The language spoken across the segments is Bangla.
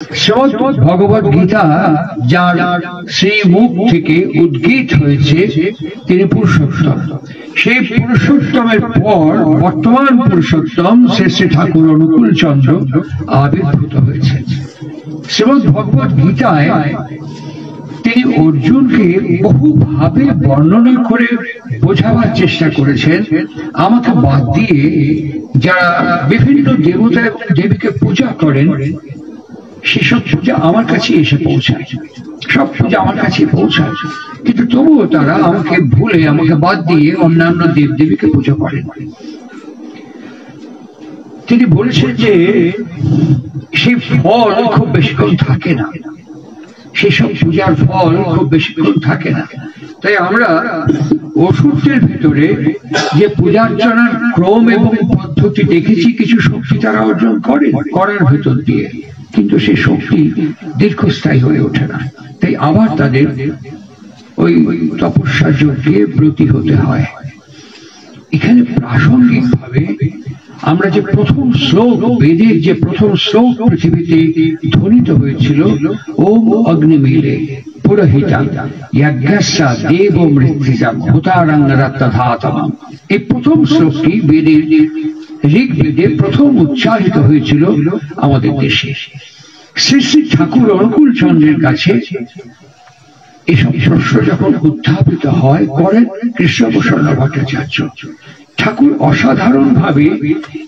শ্রীমদ্ ভগবদ গীতা যার শ্রীমুখ থেকে উদ্গীত হয়েছে তিনি পুরুষোত্তম। সেই পুরুষোত্তমের পর বর্তমান পুরুষোত্তম শ্রী শ্রী ঠাকুর অনুকূল চন্দ্র আবির্ভূত হয়েছে। শ্রীমদ্ ভগবদ গীতায় তিনি অর্জুনকে বহুভাবে বর্ণনা করে বোঝাবার চেষ্টা করেছেন। আমাকে বাদ দিয়ে যারা বিভিন্ন দেবতা এবং দেবীকে পূজা করেন সেসব পূজা আমার কাছে এসে পৌঁছায়, সব পূজা আমার কাছে পৌঁছায়, কিন্তু তবুও তারা আমাকে ভুলে আমাকে বাদ দিয়ে অন্যান্য দেব দেবীকে পূজা করেন। তিনি বলেছেন যে সেই ফল খুব বেশিক্ষণ থাকে না, সেসব পূজার ফল খুব বেশিক্ষণ থাকে না। তাই আমরা ওষুধের ভিতরে যে পূজার্চনার ক্রম এবং পদ্ধতি দেখেছি, কিছু শক্তি তারা অর্জন করার ভেতর দিয়ে, কিন্তু সেই শক্তি দীর্ঘস্থায়ী হয়ে ওঠে না। তাই আবার তাদের ওই তপস্যা যজ্ঞে ব্রতী হতে হয়। এখানে প্রাসঙ্গিক ভাবে আমরা যে প্রথম শ্লোক, বেদের যে প্রথম শ্লোক পৃথিবীতে ধ্বনিত হয়েছিল, ওম অগ্নিমিলে পুরোহিতা যজ্ঞস্যা দেব মৃত্যুজাম হুতারঙ্গরত্তধাতমম, এই প্রথম শ্লোকটি বেদের ঋগ্বেদে প্রথম উচ্চারিত হয়েছিল আমাদের দেশে। শ্রী শ্রী ঠাকুর অনুকূল চন্দ্রের কাছে এসব প্রশ্ন যখন উত্থাপিত হয় করেন কৃষ্ণপ্রসন্ন ভট্টাচার্য। ঠাকুর অসাধারণ ভাবে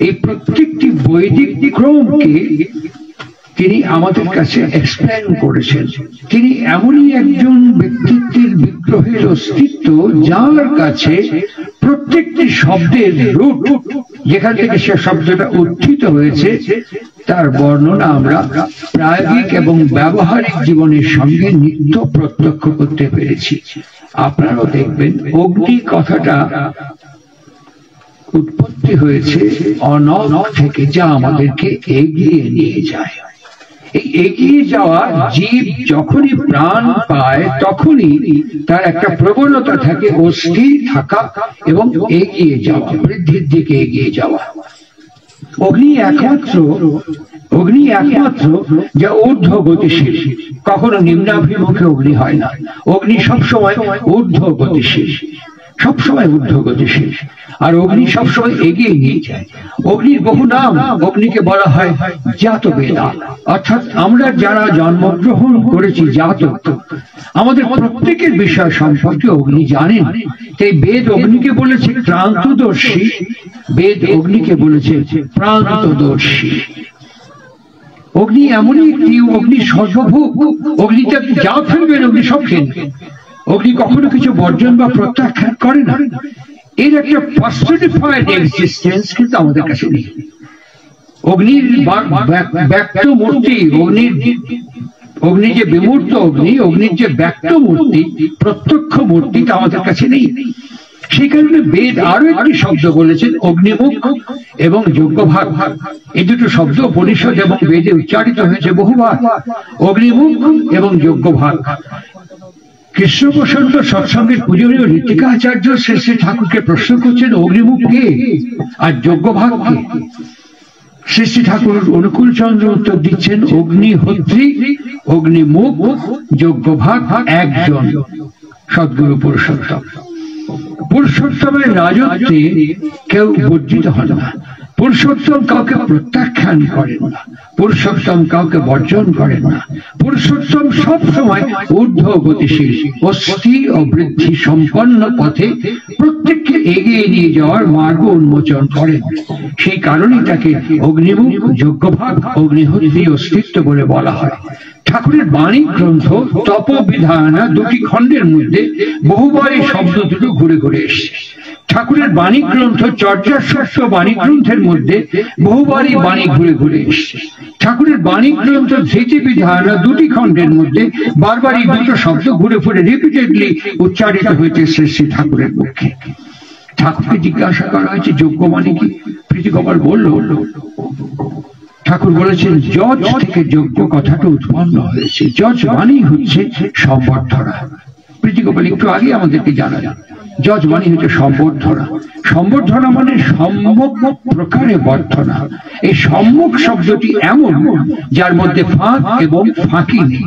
এই প্রত্যেকটি বৈদিক ক্রমকে তিনি আমাদের কাছে এক্সপ্লেন করেছেন। তিনি এমনই একজন ব্যক্তিত্বের বিগ্রহের অস্তিত্ব যার কাছে প্রত্যেকটি শব্দের রুট, যেখান থেকে সে শব্দটা উত্থিত হয়েছে, তার বর্ণনা আমরা প্রায়োগিক এবং ব্যবহারিক জীবনের সঙ্গে নিত্য প্রত্যক্ষ করতে পেরেছি। আপনারাও দেখবেন অগ্নি কথাটা উৎপত্তি হয়েছে অনক থেকে, যা আমাদেরকে এগিয়ে নিয়ে যায়। এই এগিয়ে যাওয়া জীব যখনই প্রাণ পায় তখনই তার একটা প্রবণতা থাকে অস্থির থাকা এবং এগিয়ে যাওয়া, বৃদ্ধির দিকে এগিয়ে যাওয়া। অগ্নি একমাত্র যা ঊর্ধ্ব গতিশীল, কখনো নিম্নাভিমুখে অগ্নি হয় না। অগ্নি সবসময় ঊর্ধ্ব গতিশীল, সবসময় ঊর্ধ্ব গতিশীল, আর অগ্নি সবসময় এগিয়ে নিয়ে যায়। অগ্নির বহু নাম, অগ্নিকে বলা হয় জাতবেদা, অর্থাৎ আমরা যারা জন্মগ্রহণ করেছি জাতক, আমাদের প্রত্যেকের বিষয় সম্পর্কে অগ্নি জানেন। তাই বেদ অগ্নিকে বলেছে ক্রান্তদর্শী, বেদ অগ্নিকে বলেছে প্রান্তদর্শী। অগ্নি এমনই একটি, অগ্নি সর্বভোগ, অগ্নিতে যা ফেলবেন অগ্নি সব খেলবেন। অগ্নি কখনো কিছু বর্জন বা প্রত্যাখ্যান করে না। এর একটা পার্সনিফাইড এক্সিস্টেন্স কিন্তু আমাদের কাছে নেই। অগ্নির ব্যক্ত মূর্তি, অগ্নি যে বিমূর্ত অগ্নি, অগ্নির যে ব্যক্ত মূর্তি, প্রত্যক্ষ মূর্তি, তা আমাদের কাছে নেই। সেই কারণে বেদ আরো একটি শব্দ বলেছেন অগ্নিমুখ এবং যজ্ঞভাগ। এই দুটো শব্দ উপনিষদ এবং বেদে উচ্চারিত হয়েছে বহুবার, অগ্নিমুখ এবং যজ্ঞভাগ। কৃষ্ণপ্রসন্ন সৎসঙ্গের পূজনীয় ঋত্বিকাচার্য শ্রী শ্রী ঠাকুরকে প্রশ্ন করছেন অগ্নিমুখ কে আর যজ্ঞভাগ কে? শ্রী শ্রী ঠাকুর অনুকূল চন্দ্র উত্তর দিচ্ছেন অগ্নিহোত্রী, অগ্নিমুখ, যজ্ঞভাগ একজন, সদ্গুরু পুরুষোত্তম। পুরুষোত্তমের রাজত্বে কেউ বর্জিত হন না। পুরুষোত্তম কাউকে প্রত্যাখ্যান করেন না, পুরুষোত্তম কাউকে বর্জন করেন না। পুরুষোত্তম সব সময় ঊর্ধ্ব গতিশীল, অস্থি ও বৃদ্ধি সম্পন্ন পথে প্রত্যেককে এগিয়ে নিয়ে যাওয়ার মার্গ উন্মোচন করেন। সেই কারণেই তাকে অগ্নিমুখ, যজ্ঞভাগ, অগ্নিহোত্রী অস্তিত্ব বলে বলা হয়। ঠাকুরের বাণী গ্রন্থ তপবিধানা দুটি খণ্ডের মধ্যে বহুবার এই শব্দ দুটো ঘুরে ঘুরে এসছে। ঠাকুরের বাণী গ্রন্থ চর্যাসূত্র বাণী গ্রন্থের মধ্যে বহুবারই বাণী ঘুরে ঘুরে এসছে। ঠাকুরের বাণী গ্রন্থ ধৃতিবিধানা দুটি খণ্ডের মধ্যে বারবারই দুটো শব্দ ঘুরে ঘুরে রিপিটেডলি উচ্চারিত হয়েছে শ্রী শ্রী ঠাকুরের মুখে। ঠাকুরকে জিজ্ঞাসা করা হয়েছে যজ্ঞ মানে কি? প্রীতিগোপাল বলল, ঠাকুর বলেছেন যজ থেকে যজ্ঞ কথাটা উৎপন্ন হয়েছে। যজ মানেই হচ্ছে সম্বর্ধনা, প্রীতিগোপাল একটু আগে আমাদেরকে জানালেন যজ মানে হচ্ছে সম্বর্ধনা। সম্বর্ধনা মানে সম্যক প্রকারে বর্ধনা। এই সম্যক শব্দটি এমন যার মধ্যে ফাঁক এবং ফাঁকি নেই।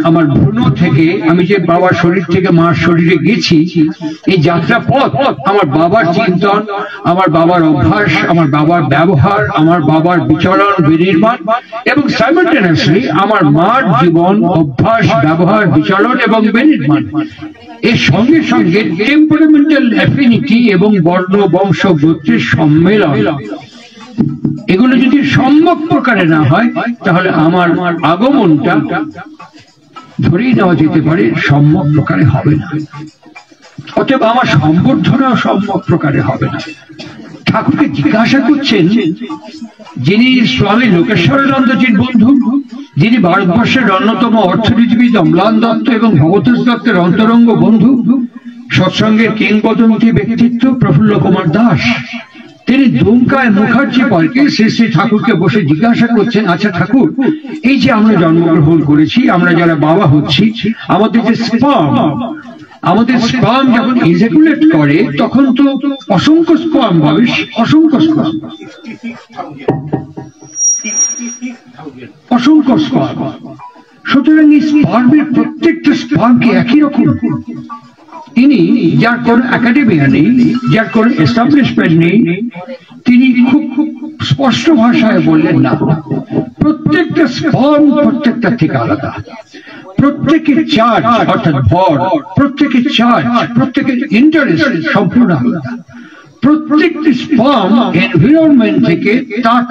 আমার ভ্রূণ থেকে আমি যে বাবার শরীর থেকে মার শরীরে গেছি, এই যাত্রা পথ আমার বাবার চিন্তন, আমার বাবার অভ্যাস, আমার বাবার ব্যবহার, আমার বাবার বিচরণ বিনির্মাণ এবং সাইমালটেনিয়াসলি আমার মার জীবন, অভ্যাস, ব্যবহার, বিচরণ এবং বিনির্মাণ, এর সঙ্গে সঙ্গে টেম্পারামেন্টাল অ্যাফিনিটি এবং বর্ণ বংশ গোত্রের সম্মেলন, এগুলো যদি সম্যক প্রকারে না হয় তাহলে আমার আগমনটা ধরেই নেওয়া যেতে পারে সম্যক প্রকারে হবে না। অতএব আমার সম্বর্ধনা সম্যক প্রকারে হবে না। ঠাকুরকে জিজ্ঞাসা করছেন, যিনি স্বামী লোকেশ্বরানন্দজির বন্ধু, যিনি ভারতবর্ষের অন্যতম অর্থনীতিবিদ অম্লান দত্ত এবং ভগতোষ দত্তের অন্তরঙ্গ বন্ধু, সৎসঙ্গের কিংবদন্তি ব্যক্তিত্ব প্রফুল্ল কুমার দাস, তিনি দুমকায় মুখার্জি পার্কে শ্রী শ্রী ঠাকুরকে বসে জিজ্ঞাসা করছেন, আচ্ছা ঠাকুর, এই যে আমরা জন্মগ্রহণ করেছি, আমরা যারা বাবা হচ্ছি, আমাদের যে স্পার্ম যখন ইজাকুলেট করে তখন তো অসংখ্য স্পার্ম ভাবে, অসংখ্য স্পার্ম। সুতরাং এই স্পার্মের প্রত্যেকটা স্পার্মকে একই রকম। তিনি, যার কোন একাডেমিয়া নেই, যার কোন এস্টাবলিশমেন্ট নেই, তিনি খুব স্পষ্ট ভাষায় বললেন, না, প্রত্যেকটা স্পার্ম প্রত্যেকটা থেকে আলাদা। প্রত্যেকের চার্জ অর্থাৎ ভর, প্রত্যেকের চার্জ, প্রত্যেকের ইন্টারেস্ট সম্পূর্ণ আলাদা। প্রত্যেকটি স্পার্ম এনভায়রনমেন্ট থেকে তার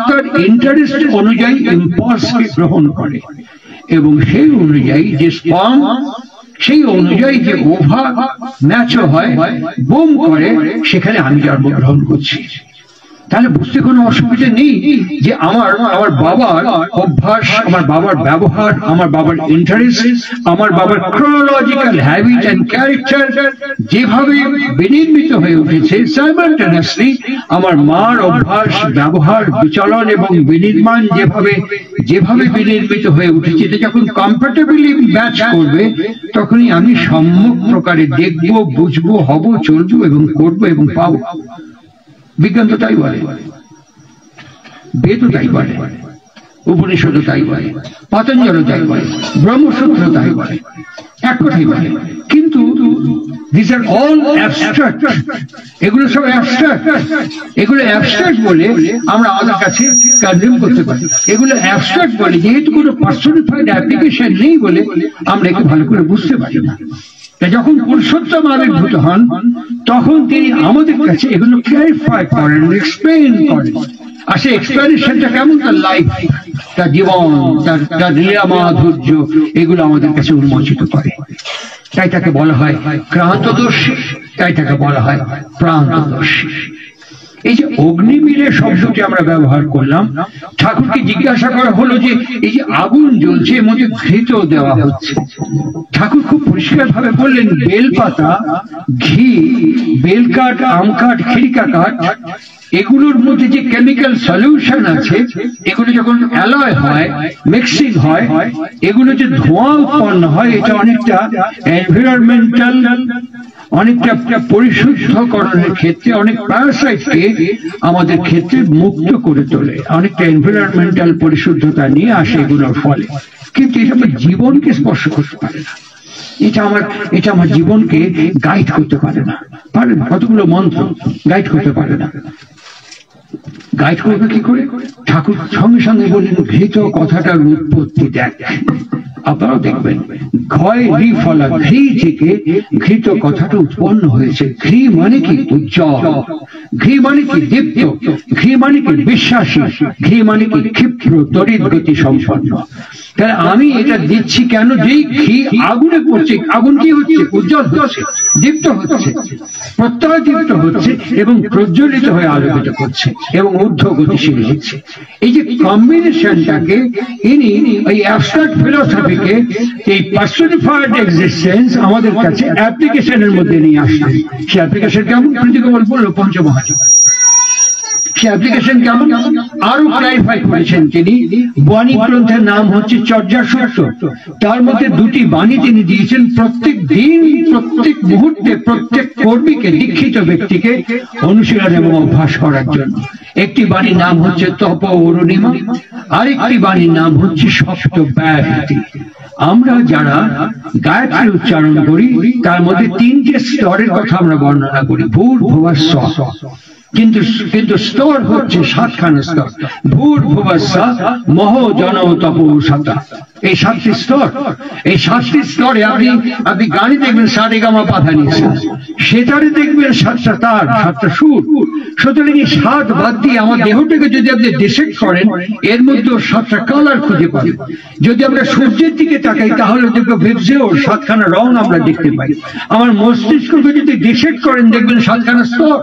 ইন্টারেস্ট অনুযায়ী ইম্পালসকে গ্রহণ করে এবং সেই অনুযায়ী যে স্পার্ম, সেই অনুযায়ী যে ওভা ম্যাচ হয়, বুম করে, সেখানে আমি জন্মগ্রহণ করছি। তাহলে বুঝতে কোনো অসুবিধা নেই যে আমার বাবার অভ্যাস, আমার বাবার ব্যবহার, আমার বাবার ইন্টারেস্ট, আমার বাবার ক্রোনোলজিক্যাল হ্যাবিট এন্ড ক্যারেক্টার যেভাবে বিনির্মিত হয়ে উঠেছে, সাইমালটেনিয়াসলি আমার মার অভ্যাস, ব্যবহার, বিচলন এবং বিনির্মাণ যেভাবে বিনির্মিত হয়ে উঠেছে, এটা যখন কম্প্যাটেবলি ম্যাচ করবে তখনই আমি সম্যক প্রকারে দেখবো, বুঝবো, হব, চলবো এবং করবো এবং পাবো। বিজ্ঞান তো তাই বলে, বেদ তাই বলে, উপনিষদ তাই বলে, পতঞ্জল তাই বলে, ব্রহ্মসূত্র তাই বলে, এক কথাই বলে। কিন্তু these are all abstract, এগুলো সব অ্যাবস্ট্রাক্ট। এগুলো অ্যাবস্ট্রাক্ট বলে আমরা আমাদের কাছে কনজিউম করতে পারি। এগুলো অ্যাবস্ট্রাক্ট বলে যেহেতু কোনো পার্সোনিফাইড অ্যাপ্লিকেশন নেই বলে আমরা একে ভালো করে বুঝতে পারি না। যখন পুরুষোত্তম আবির্ভূত হন তখন তিনি আমাদের কাছে এগুলো ক্লারিফাই করেন, এক্সপ্লেইন করেন। আর সেই এক্সপ্লেনেশনটা কেমন? তার লাইফ, তার জীবন, তার লীলা মাধুর্য, এগুলো আমাদের কাছে উন্মোচিত করে। তাই তাকে বলা হয় ক্রান্তদর্শী, তাই তাকে বলা হয় প্রান্তদর্শী। এই যে অগ্নিমিলের শব্দটি আমরা ব্যবহার করলাম, ঠাকুরকে জিজ্ঞাসা করা হলো যে এই যে আগুন জ্বলছে, এর মধ্যে ঘৃত দেওয়া হচ্ছে। ঠাকুর খুব পরিষ্কার ভাবে বললেন, বেলপাতা, ঘি, বেলকাঠ, আম কাঠ, খিরিকা কাঠ, এগুলোর মধ্যে যে কেমিক্যাল সলিউশন আছে, এগুলো যখন অ্যালয় হয়, মিক্সিং হয়, এগুলো যে ধোঁয়া উৎপন্ন হয়, এটা অনেকটা এনভায়রনমেন্টাল, অনেকটা পরিশুদ্ধকরণের ক্ষেত্রে, অনেক প্যারাসাইটকে আমাদের ক্ষেত্রে মুক্ত করে তোলে, অনেকটা এনভায়রনমেন্টাল পরিশুদ্ধতা নিয়ে আসে এগুলোর ফলে। কিন্তু এটা আমার জীবনকে স্পর্শ করতে পারে না, এটা আমার জীবনকে গাইড করতে পারে না। কতগুলো মন্ত্র গাইড করতে পারে না। গাইড করবে কি করে? ঠাকুর সঙ্গে সঙ্গে বললেন, ঘৃত কথাটার উৎপত্তি দেখ। আপনারাও দেখবেন, ঘয় রি ফলা, ঘৃ থেকে ঘৃত কথাটা উৎপন্ন হয়েছে। ঘৃ মানে কি? উজ্জ্বল। ঘৃ মানে কি? দীপ্ত। ঘৃ মানে কি? বিশ্বাসী। ঘৃ মানে কি? ক্ষিপ্র, তড়িৎ গতি সম্পন্ন। তাহলে আমি এটা দিচ্ছি কেন? যেই ঘি আগুনে পড়ছে, আগুন কি হচ্ছে? উজ্জ্বল হচ্ছে, দীপ্ত হচ্ছে, প্রত্যয়দীপ্ত হচ্ছে এবং প্রজ্বলিত হয়ে আলোকিত করছে এবং ঊর্ধ্ব গতিশীল হচ্ছে। এই যে কম্বিনেশনটাকে ইনি এই অ্যাবস্ট্রাক্ট ফিলোসফিকে, এই পার্সোনিফাইড এক্সিস্টেন্স আমাদের কাছে অ্যাপ্লিকেশনের মধ্যে নিয়ে আসছে। সেই অ্যাপ্লিকেশন কেমন? প্রীতিগোপাল বলল পঞ্চমহাযজ্ঞ। সে অ্যাপ্লিকেশন কেমন আরো ক্লারিফাই করেছেন তিনি। বাণী গ্রন্থের নাম হচ্ছে চর্যা সূত্র, তার মধ্যে দুটি বাণী তিনি দিয়েছেন প্রত্যেক দিন, প্রত্যেক মুহূর্তে, প্রত্যেক কর্মীকে, দীক্ষিত ব্যক্তিকে অনুশীলন এবং অভ্যাস করার জন্য। একটি বাণীর নাম হচ্ছে তপ অরুণিমা, আরেকটি বাণীর নাম হচ্ছে সপ্ত ব্যাহতি। আমরা যারা গায়ত্রী উচ্চারণ করি তার মধ্যে তিনটে স্তরের কথা আমরা বর্ণনা করি, ভূর ভুবঃ স্বঃ, কিন্তু স্তর হচ্ছে সাতখানা স্তর, ভূর ভুবঃ স্বঃ মহ জন তপো সতা। এই সাতটি স্তর, এই সাতটি স্তরে আপনি গানে দেখবেন সারেগামা পাধা নিঃসা, সেটারে দেখবেন সাতটা তার, সাতটা সুর। সুতরাং এই সাত বাদ দিয়ে আমার দেহটাকে যদি আপনি ডিসেক্ট করেন, এর মধ্যে সাতটা কালার খুঁজে পাবেন। যদি আমরা সূর্যের দিকে তাকাই তাহলে দেখবো ভেবসেও সাতখানা রং আমরা দেখতে পাই। আমার মস্তিষ্ককে যদি ডিসেক্ট করেন দেখবেন সাতখানা স্তর।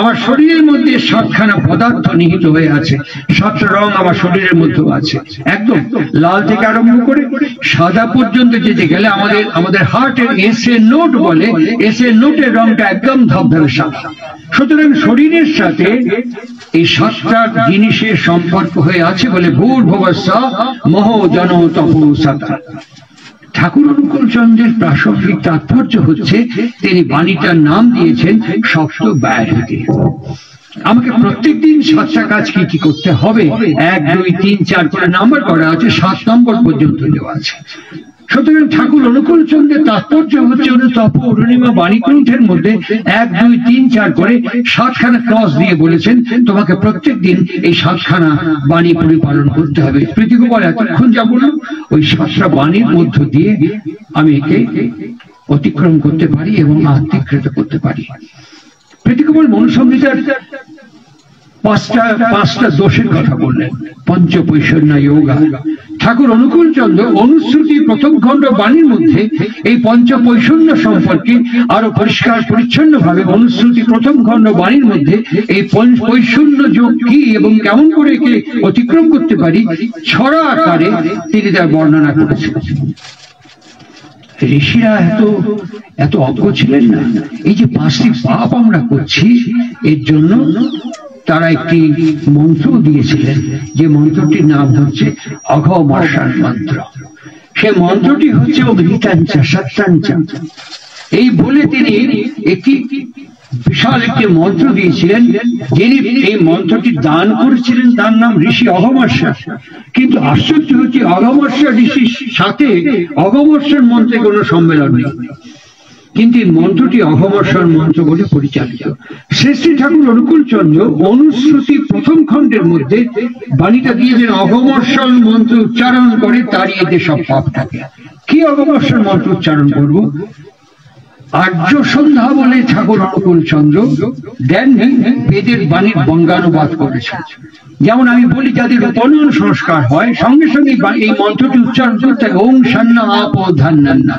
আমার শরীরের মধ্যে সাতখানা পদার্থ নিহিত হয়ে আছে, সাতটা রং আমার শরীরের মধ্যেও আছে, একদম লাল থেকে আরম্ভ করে সাদা পর্যন্ত যেতে গেলে আমাদের হার্টের এসএ নোট বলে, এসএ নোটের রংটা একদম ধবধবে সাদা। সুতরাং শরীরের সাথে এই সাতটা জিনিসের সম্পর্ক হয়ে আছে বলে ভূর ভুবঃ স্বঃ মহ জন তপো সতা। ঠাকুর অনুকূল চন্দ্রের প্রাসঙ্গিক তাৎপর্য হচ্ছে তিনি বাণীটার নাম দিয়েছেন সপ্ত ব্যাহতি। আমাকে প্রত্যেকদিন সাতটা কাজ কি কি করতে হবে, 1 2 3 4 করে নাম্বার করা আছে, 7 নম্বর পর্যন্ত দেওয়া আছে। সুতরাং ঠাকুর অনুকূল চন্দ্রের তাৎপর্য হচ্ছে উনি তপ অরুণিমা বাণী গ্রন্থের মধ্যে 1 2 3 4 করে 7খানা ক্লস দিয়ে বলেছেন তোমাকে প্রত্যেক দিন এই 7খানা বাণী পরিপালন করতে হবে। প্রীতিগোপাল এতক্ষণ যা বলল ওই 7টা বাণীর মধ্য দিয়ে আমি একে অতিক্রম করতে পারি এবং আত্মীকৃত করতে পারি। প্রীতিগোপাল মনুসংহিতার পাঁচটা দোষের কথা বললেন। পঞ্চপৈষণ্য যোগা। ঠাকুর অনুকূল চন্দ্র অনুশ্রুতি প্রথম খণ্ড বাণীর মধ্যে এই পঞ্চপৈষণ্য সম্পর্কে আরো পরিষ্কার পরিচ্ছন্ন ভাবে অনুশ্রুতি প্রথম খণ্ড বাণীর মধ্যে এই পৈষণ্য যোগ কি এবং কেমন করে একে অতিক্রম করতে পারি ছড়া আকারে তিনি তার বর্ণনা করেছেন। ঋষিরা এত অজ্ঞ ছিলেন না। এই যে 5টি পাপ আমরা করছি এর জন্য তারা একটি মন্ত্র দিয়েছিলেন, যে মন্ত্রটির নাম হচ্ছে অঘমর্ষণ মন্ত্র। সে মন্ত্রটি হচ্ছে অগ্নিতাঞ্চা সত্যাঞ্চা। এই বলে তিনি একটি বিশাল একটি মন্ত্র দিয়েছিলেন, যিনি এই মন্ত্রটি দান করেছিলেন তার নাম ঋষি অঘমর্ষা। কিন্তু আশ্চর্য হচ্ছে অঘমর্ষা ঋষির সাথে অঘমর্ষণ মন্ত্রে কোনো সম্মেলন নেই, কিন্তু এই মন্ত্রটি অঘমর্ষণ মন্ত্র বলে পরিচালিত। শ্রী ঠাকুর অনুকূল চন্দ্র অনুশ্রুতি প্রথম খণ্ডের মধ্যে বাণীটা দিয়েছেন অঘমর্ষণ মন্ত্র উচ্চারণ করে তাড়িয়ে যে সব পাপ থাকে। কি অঘমর্ষণ মন্ত্র উচ্চারণ করবো? আর্য সন্ধ্যা বলে ঠাকুর অনুকূল চন্দ্র দেননি, বেদের বাণীর বঙ্গানুবাদ করেছেন। যেমন আমি বলি যাদের উপনয়ন সংস্কার হয় সঙ্গে সঙ্গে এই মন্ত্রটি উচ্চারণ করতে ওং সন্ন আপ ধান্না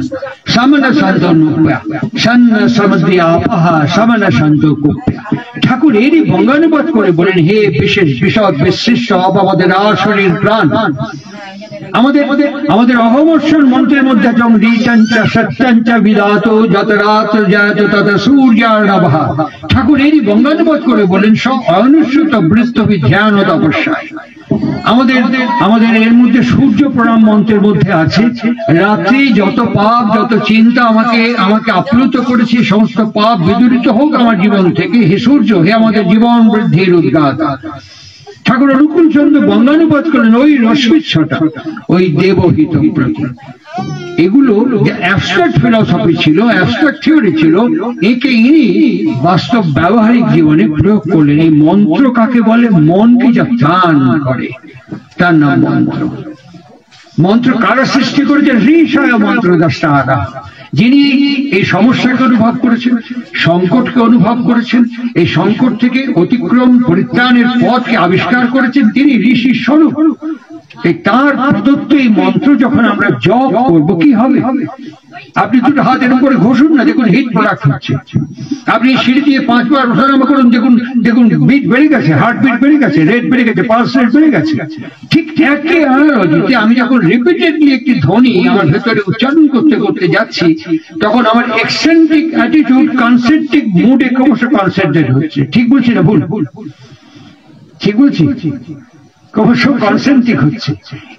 সমন সন্ত নুপ্যা সন্ন সমুদ্রী আপহা সমন সন্ত কুপ্যা। ঠাকুর এরই বঙ্গানুবাদ করে বলেন হে বিশেষ বিশদ বিশিষ্ট আমাদের আসরের প্রাণ। আমাদের অঘমর্ষণ মন্ত্রের মধ্যে যেমন ঋচাঞ্চা সত্যাঞ্চা বিদাত যত রাত জাত তত সূর্যার্ণবহা। ঠাকুর এরই বঙ্গানুবাদ করে বলেন সব অনুসৃত বৃত্তবি ধ্যান ও তপস্যায়। আমাদের এর মধ্যে সূর্য প্রণাম মন্ত্রের মধ্যে আছে রাত্রি যত পাপ যত চিন্তা আমাকে আপ্লুত করেছে সমস্ত পাপ বিদূরিত হোক আমার জীবন থেকে। হে সূর্য, হে আমাদের জীবন বৃদ্ধির উদ্গাতা। ঠাকুর অনুকূল চন্দ্র বঙ্গানুবাদ করলেন ওই রশ্মিচ্ছটা, ওই দেবহিত প্রতি। এগুলো যে অ্যাবস্ট্রাক্ট ফিলসফি ছিল, অ্যাবস্ট্রাক্ট থিওরি ছিল, একে ইনি বাস্তব ব্যবহারিক জীবনে প্রয়োগ করলেন। এই মন্ত্র কাকে বলে? মনকে যা ত্রাণ করে তার নাম মন্ত্র। মন্ত্র কারা সৃষ্টি করেছে? ঋষয় মন্ত্র দ্রষ্টা আদা, যিনি এই সমস্যাকে অনুভব করেছেন, সংকটকে অনুভব করেছেন, এই সংকট থেকে অতিক্রম পরিত্রাণের পথকে আবিষ্কার করেছেন, তিনি ঋষি স্বরূপ। তার প্রদত্ত এই মন্ত্র যখন আমরা জপ করবো কি হবে? আপনি দুটো হাতের উপরে ঘষুন না, দেখুন হিট ব্লাক হচ্ছে। আপনি সিঁড়ি দিয়ে 5 বার ওঠানামা করুন, দেখুন বিট বেড়ে গেছে, হার্ট বিট বেড়ে গেছে, রেট বেড়ে গেছে, পালস রেট বেড়ে গেছে। ঠিক একই অ্যানালজিতে আমি যখন রিপিটেডলি একটি ধ্বনি আমার ভেতরে উচ্চারণ করতে করতে যাচ্ছি, তখন আমার এক্সেন্ট্রিক অ্যাটিটিউড কনসেন্ট্রিক মুডে ক্রমশ কনসেন্ট্রেট হচ্ছে। ঠিক বলছি না ভুল? ঠিক বলছি? ক্রমশ কনসেন্ট্রিক হচ্ছে।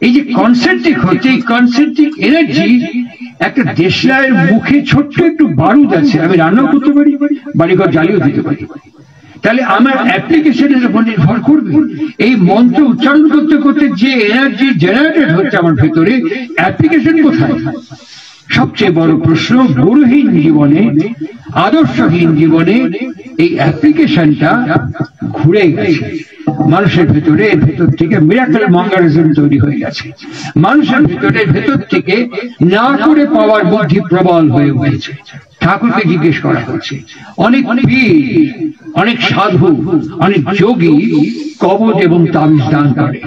এই যে কনসেন্ট্রিক হচ্ছে, এই কনসেন্ট্রিক এনার্জি একটা দেশলাইয়ের মুখে ছোট্ট একটু বারুদ আছে, আমি রান্নাও করতে পারি, বাড়িঘর জ্বালিয়েও দিতে পারি। তাহলে আমার অ্যাপ্লিকেশনের উপর নির্ভর করবে। এই মন্ত্র উচ্চারণ করতে করতে যে এনার্জি জেনারেটেড হচ্ছে আমার ভেতরে, অ্যাপ্লিকেশন কোথায়? সবচেয়ে বড় প্রশ্ন, গুরুহীন জীবনে, আদর্শহীন জীবনে এই অ্যাপ্লিকেশনটা ঘুরে গেছে মানুষের ভেতরে। এর ভেতর থেকে মিরাকল মঙ্গারিজম তৈরি হয়ে গেছে। মানুষের ভেতরে ভেতর থেকে না করে পাওয়ার বুদ্ধি প্রবল হয়ে উঠেছে। ঠাকুরকে জিজ্ঞেস করা হচ্ছে, অনেক পীর, অনেক সাধু, অনেক যোগী কবচ এবং তাবিজ দান করে,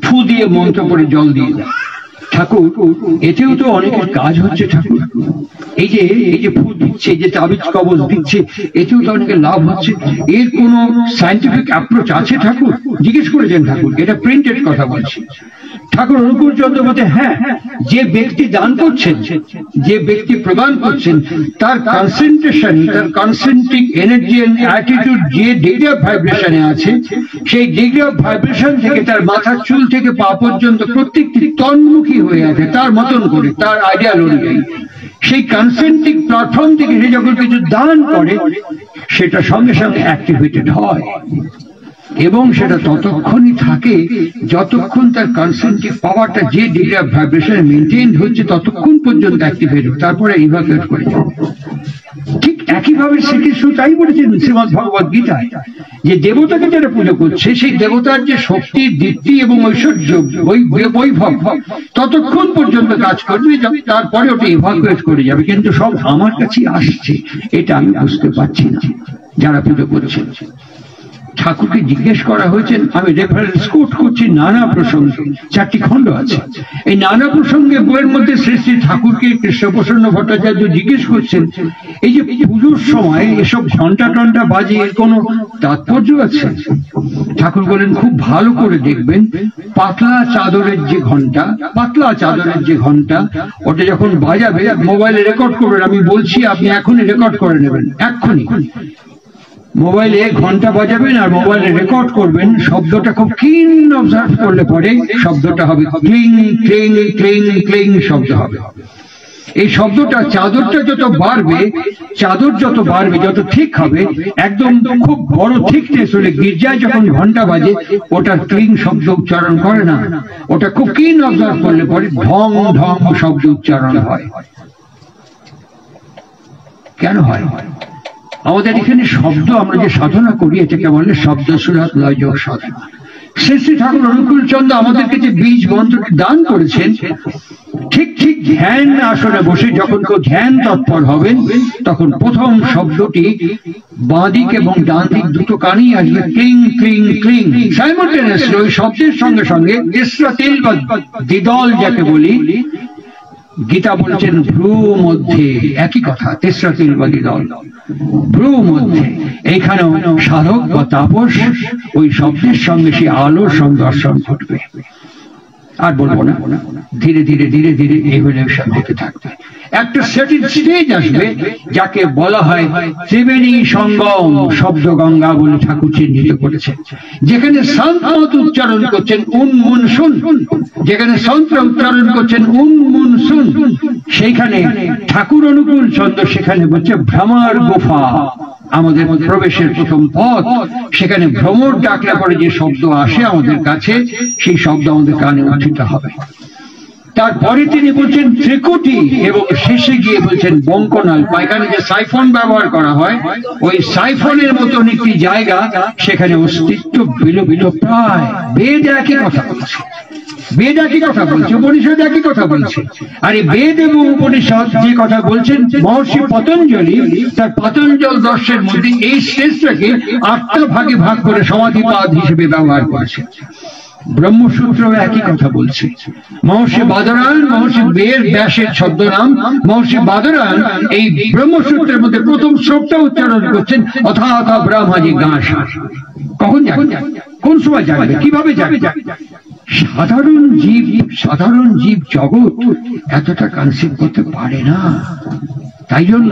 ফু দিয়ে মন্ত্র করে জল দিয়ে দেয়। ঠাকুর, এতেও তো অনেকের কাজ হচ্ছে ঠাকুর। এই যে ফু দিচ্ছে, যে তাবিজ কবচ দিচ্ছে, এতেও তো অনেকের লাভ হচ্ছে। এর কোন সায়েন্টিফিক অ্যাপ্রোচ আছে ঠাকুর? জিজ্ঞেস করেছেন ঠাকুর। এটা প্রিন্টেড কথা বলছি। ঠাকুর অনুকূল চন্দ্র বলতে, হ্যাঁ, যে ব্যক্তি দান করছেন, যে ব্যক্তি প্রদান করছেন, তার কনসেন্ট্রেশন, তার কনসেন্ট্রিক এনার্জি এন্ড অ্যাটিটিউড যে ডিগ্রি অফ ভাইব্রেশনে আছে, সেই ডিগ্রি অফ ভাইব্রেশন থেকে তার মাথার চুল থেকে পা পর্যন্ত প্রত্যেকটি তন্মুখী হয়ে আছে তার মতন করে, তার আইডিয়াল অনুযায়ী। সেই কনসেন্ট্রিক প্ল্যাটফর্ম থেকে সে যখন কিছু দান করে, সেটা সঙ্গে সঙ্গে অ্যাক্টিভেটেড হয় এবং সেটা ততক্ষণই থাকে যতক্ষণ তার কনসেন্ট্রিক পাওয়ারটা যে ডিগ্রি অফ ভাইব্রেশনে মেনটেইন হচ্ছে ততক্ষণ পর্যন্ত অ্যাক্টিভেট হয়, তারপরে ইভাকুয়েট করে যায়। ঠিক একইভাবে শ্রীকৃষ্ণ তাই বলেছেন শ্রীমদ্ ভগবদ গীতায়, যে দেবতাকে যারা পুজো করছে, সেই দেবতার যে শক্তি, দীপ্তি এবং ঐশ্বর্য, বৈভব ততক্ষণ পর্যন্ত কাজ করবে, তারপরে ওটা ইভাকুয়েট করে যাবে। কিন্তু সব আমার কাছে আসছে, এটা আমি বুঝতে পারছি না যারা পুজো করছে। ঠাকুরকে জিজ্ঞেস করা হয়েছে, আমি রেফারেন্স কোট করছি নানা প্রসঙ্গে, 4টি খণ্ড আছে। এই নানা প্রসঙ্গে বইয়ের মধ্যে শ্রী শ্রী ঠাকুরকে কৃষ্ণপ্রসন্ন ভট্টাচার্য জিজ্ঞেস করছেন, এই যে পুজোর সময় এসব ঘন্টা টন্টা বাজে, এর কোন তাৎপর্য আছে? ঠাকুর বলেন, খুব ভালো করে দেখবেন, পাতলা চাদরের যে ঘন্টা, ওটা যখন বাজাবে, মোবাইলে রেকর্ড করবেন, আমি বলছি আপনি এখনই রেকর্ড করে নেবেন, এক্ষুনি মোবাইলে ঘন্টা বাজাবেন আর মোবাইলে রেকর্ড করবেন, শব্দটা খুব কিন অবজার্ভ করলে পরে শব্দটা হবে ক্লিং ক্লিং ক্লিং ক্লিং শব্দ হবে। এই শব্দটা, চাদর যত বাড়বে, যত ঠিক হবে, একদম খুব বড় থিকনেস হলে গির্জায় যখন ঘন্টা বাজে, ওটার ক্লিং শব্দ উচ্চারণ করে না, ওটা খুব কিন অবজার্ভ করলে পরে ঢং ঢং শব্দ উচ্চারণ হয়। কেন হয়? আমাদের এখানে শব্দ, আমরা যে সাধনা করি, এটাকে বলে শব্দ সুরাত লয় যোগ সাধনা। শ্রী শ্রী ঠাকুর অনুকূল চন্দ্র আমাদেরকে যে বীজ মন্ত্রটি দান করেছেন, ঠিক ঠিক ধ্যান আসনে বসে যখন কেউ ধ্যান তৎপর হবেন, তখন প্রথম শব্দটি বাঁ দিক এবং ডান দিক দুটো কানেই আসবে, ক্লিং ক্লিং ক্লিং। সাইমultaneously ওই শব্দের সঙ্গে সঙ্গে তেসরা তিল বা দ্বিদল যাকে বলি, গীতা বলছেন ভ্রু মধ্যে, একই কথা, তেসরা তিল বা দ্বিদল, ভ্রু মধ্যে। এইখানেও সাধক বা তাপস ওই শব্দের সঙ্গে সেই আলোর সংদর্শন ঘটবে। আর বলবো না, ধীরে ধীরে ধীরে ধীরে এভলিউশন হতে থাকবে। একটা সার্টেন স্টেজ আসবে যাকে বলা হয় ত্রিবেণী সঙ্গম শব্দ গঙ্গা বলে ঠাকুর চিহ্নিত করেছেন। যেখানে সন্ত উচ্চারণ করছেন উন মুন শুন, যেখানে সন্ত উচ্চারণ করছেন উন মুন শুন, সেইখানে ঠাকুর অনুকূল চন্দ্র সেখানে বলছে ভ্রমর গুফা, আমাদের প্রবেশের প্রথম পথ। সেখানে ভ্রমর ডাকলে পরে যে শব্দ আসে আমাদের কাছে, সেই শব্দ আমাদের কানে উত্থিত হবে। তারপরে তিনি বলছেন ত্রিকুটি, এবং শেষে গিয়ে বলছেন বঙ্কনাল। পায়খানে যে সাইফন ব্যবহার করা হয়, ওই সাইফনের মতন একটি জায়গা, সেখানে অস্তিত্ব বিলুপ্ত প্রায়। বেদ একই কথা বলছে, উপনিষদ একই কথা বলছে। আর এই বেদ এবং উপনিষদ যে কথা বলছেন, মহর্ষি পতঞ্জলি তার পতঞ্জল দর্শের মধ্যে এই স্টেজটাকে 8টা ভাগে ভাগ করে সমাধিপাদ হিসেবে ব্যবহার করেছে। ব্রহ্মসূত্র একই কথা বলছে। মহর্ষি বাদরায়ণ, মহর্ষি ব্যাসের ছদ্মনাম মহর্ষি বাদরায়ণ, এই ব্রহ্মসূত্রের মধ্যে প্রথম শ্লোকটা উচ্চারণ করছেন অথাথ ব্রহ্ম জিজ্ঞাসা। কখন যাবে, কোন সময় যাবে, কিভাবে যাবে, সাধারণ জীব জগৎ এতটা কনসিভ করতে পারে না। তাই জন্য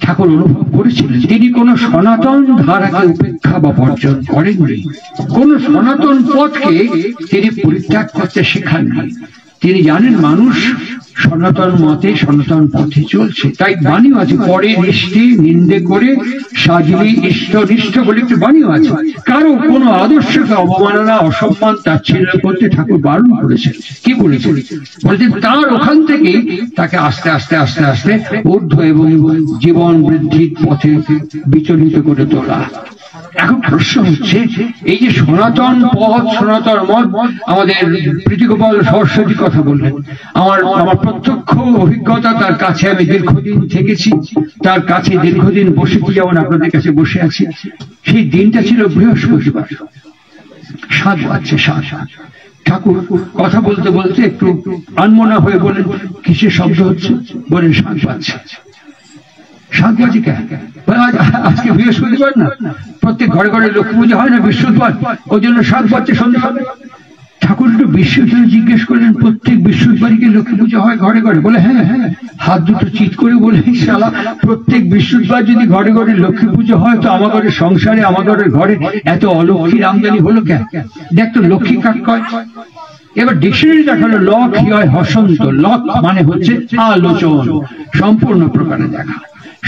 ঠাকুর অনুভব করেছিলেন তিনি কোন সনাতন ধারাকে উপেক্ষা বা বর্জন করেননি, কোন সনাতন পথকে তিনি পরিত্যাগ করতে শেখাননি। তিনি জানেন মানুষ সনাতন মতে সনাতন পথে চলছে, তাই বাণীও আছে পরে নিষ্ঠে নিন্দে করে সাজলি ইষ্টনিষ্ঠ বলে একটি বাণীও আছে। কারো কোন আদর্শকে অবমাননা অসম্মান তাচ্ছিল্য করতে ঠাকুর বারণ করেছেন। কি বলেছেন? বলেছেন তার ওখান থেকে তাকে আস্তে আস্তে আস্তে আস্তে ঊর্ধ্ব এবং জীবন বৃদ্ধির পথে বিচলিত করে তোলা। এখন প্রশ্ন হচ্ছে এই যে সনাতন পথ সনাতন মত, আমাদের প্রীতিগোপাল সরস্বতী কথা বললেন, আমার প্রত্যক্ষ অভিজ্ঞতা, তার কাছে আমি দীর্ঘদিন থেকেছি, তার কাছে দীর্ঘদিন বসেছি, যেমন আপনাদের কাছে বসে আছি। সেই দিনটা ছিল বৃহস্পতিবার, 7 বাজছে 7। ঠাকুর কথা বলতে বলতে একটু আনমনা হয়ে বলেন কিসের শব্দ হচ্ছে? বলেন 7 বাজছে। 7 বাজে কেন? আজকে বৃহস্পতিবার না, প্রত্যেক ঘরে ঘরে লক্ষ্মী পুজো হয় না বৃহস্পতিবার, ওই জন্য 7 বাজছে সন্ধ্যা হবে। ঠাকুর একটু বিস্ময় জিজ্ঞেস করলেন প্রত্যেক বৃহস্পতিবারই কি লক্ষ্মী পুজো হয় ঘরে ঘরে? বলে হ্যাঁ হ্যাঁ। হাত দুটো চিৎ করে বলে শালা প্রত্যেক বৃহস্পতিবার যদি ঘরে ঘরে লক্ষ্মী পুজো হয় তো আমার ঘরের সংসারে আমার ঘরের ঘরে এত অলক্ষ্মীর আমদানি হলো কেন? দেখ তো লক্ষ্মী কাক কয়। এবার ডিকশনারি দেখালো লক হয় হসন্ত, লক মানে হচ্ছে আলোচন, সম্পূর্ণ প্রকারে দেখা,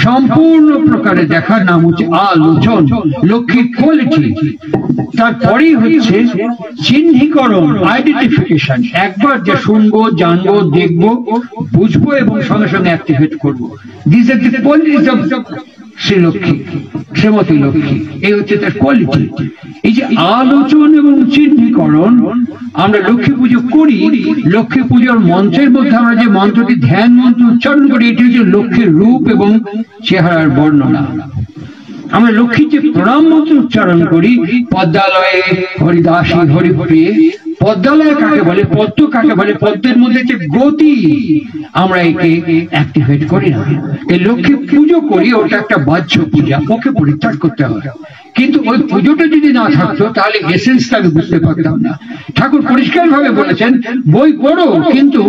সম্পূর্ণ প্রকারে দেখার নাম হচ্ছে আলোচন, লক্ষ্মীর কোয়ালিটি। তারপরেই হচ্ছে চিহ্নীকরণ, আইডেন্টিফিকেশন। একবার যে শুনবো, জানবো, দেখবো, বুঝবো এবং সঙ্গে সঙ্গে অ্যাক্টিভেট করবো। This are the qualities of Srilakshmi, Shrimati Lakshmi. এই হচ্ছে তার কোয়ালিটি। এই যে আলোচন এবং চিহ্নীকরণ আমরা লক্ষ্মী পুজো করি, লক্ষ্মী পুজোর মন্ত্রের মধ্যে আমরা যে মন্ত্রটি ধ্যান মন্ত্র উচ্চারণ করি, এটি হচ্ছে লক্ষ্মীর রূপ এবং চেহারার বর্ণনা। আমরা লক্ষ্মীর যে প্রণাম মন্ত্র উচ্চারণ করি, পদ্মালয়ে হরিদাসী হরিপ্রিয়ে, পদ্মালয় কাকে বলে, পদ্ম কাকে বলে, পদ্মের মধ্যে যে গতি, আমরা একে অ্যাক্টিভেট করি না। এই লক্ষ্মী পুজো করি, ওটা একটা বাহ্য পূজা, ওকে পরিত্যাগ করতে হবে। কিন্তু ওই পুজোটা যদি না থাকতো তাহলে এসেন্সটা আমি বুঝতে পারতাম না। ঠাকুর পরিষ্কার ভাবে বলেছেন বই পড়ো কিন্তু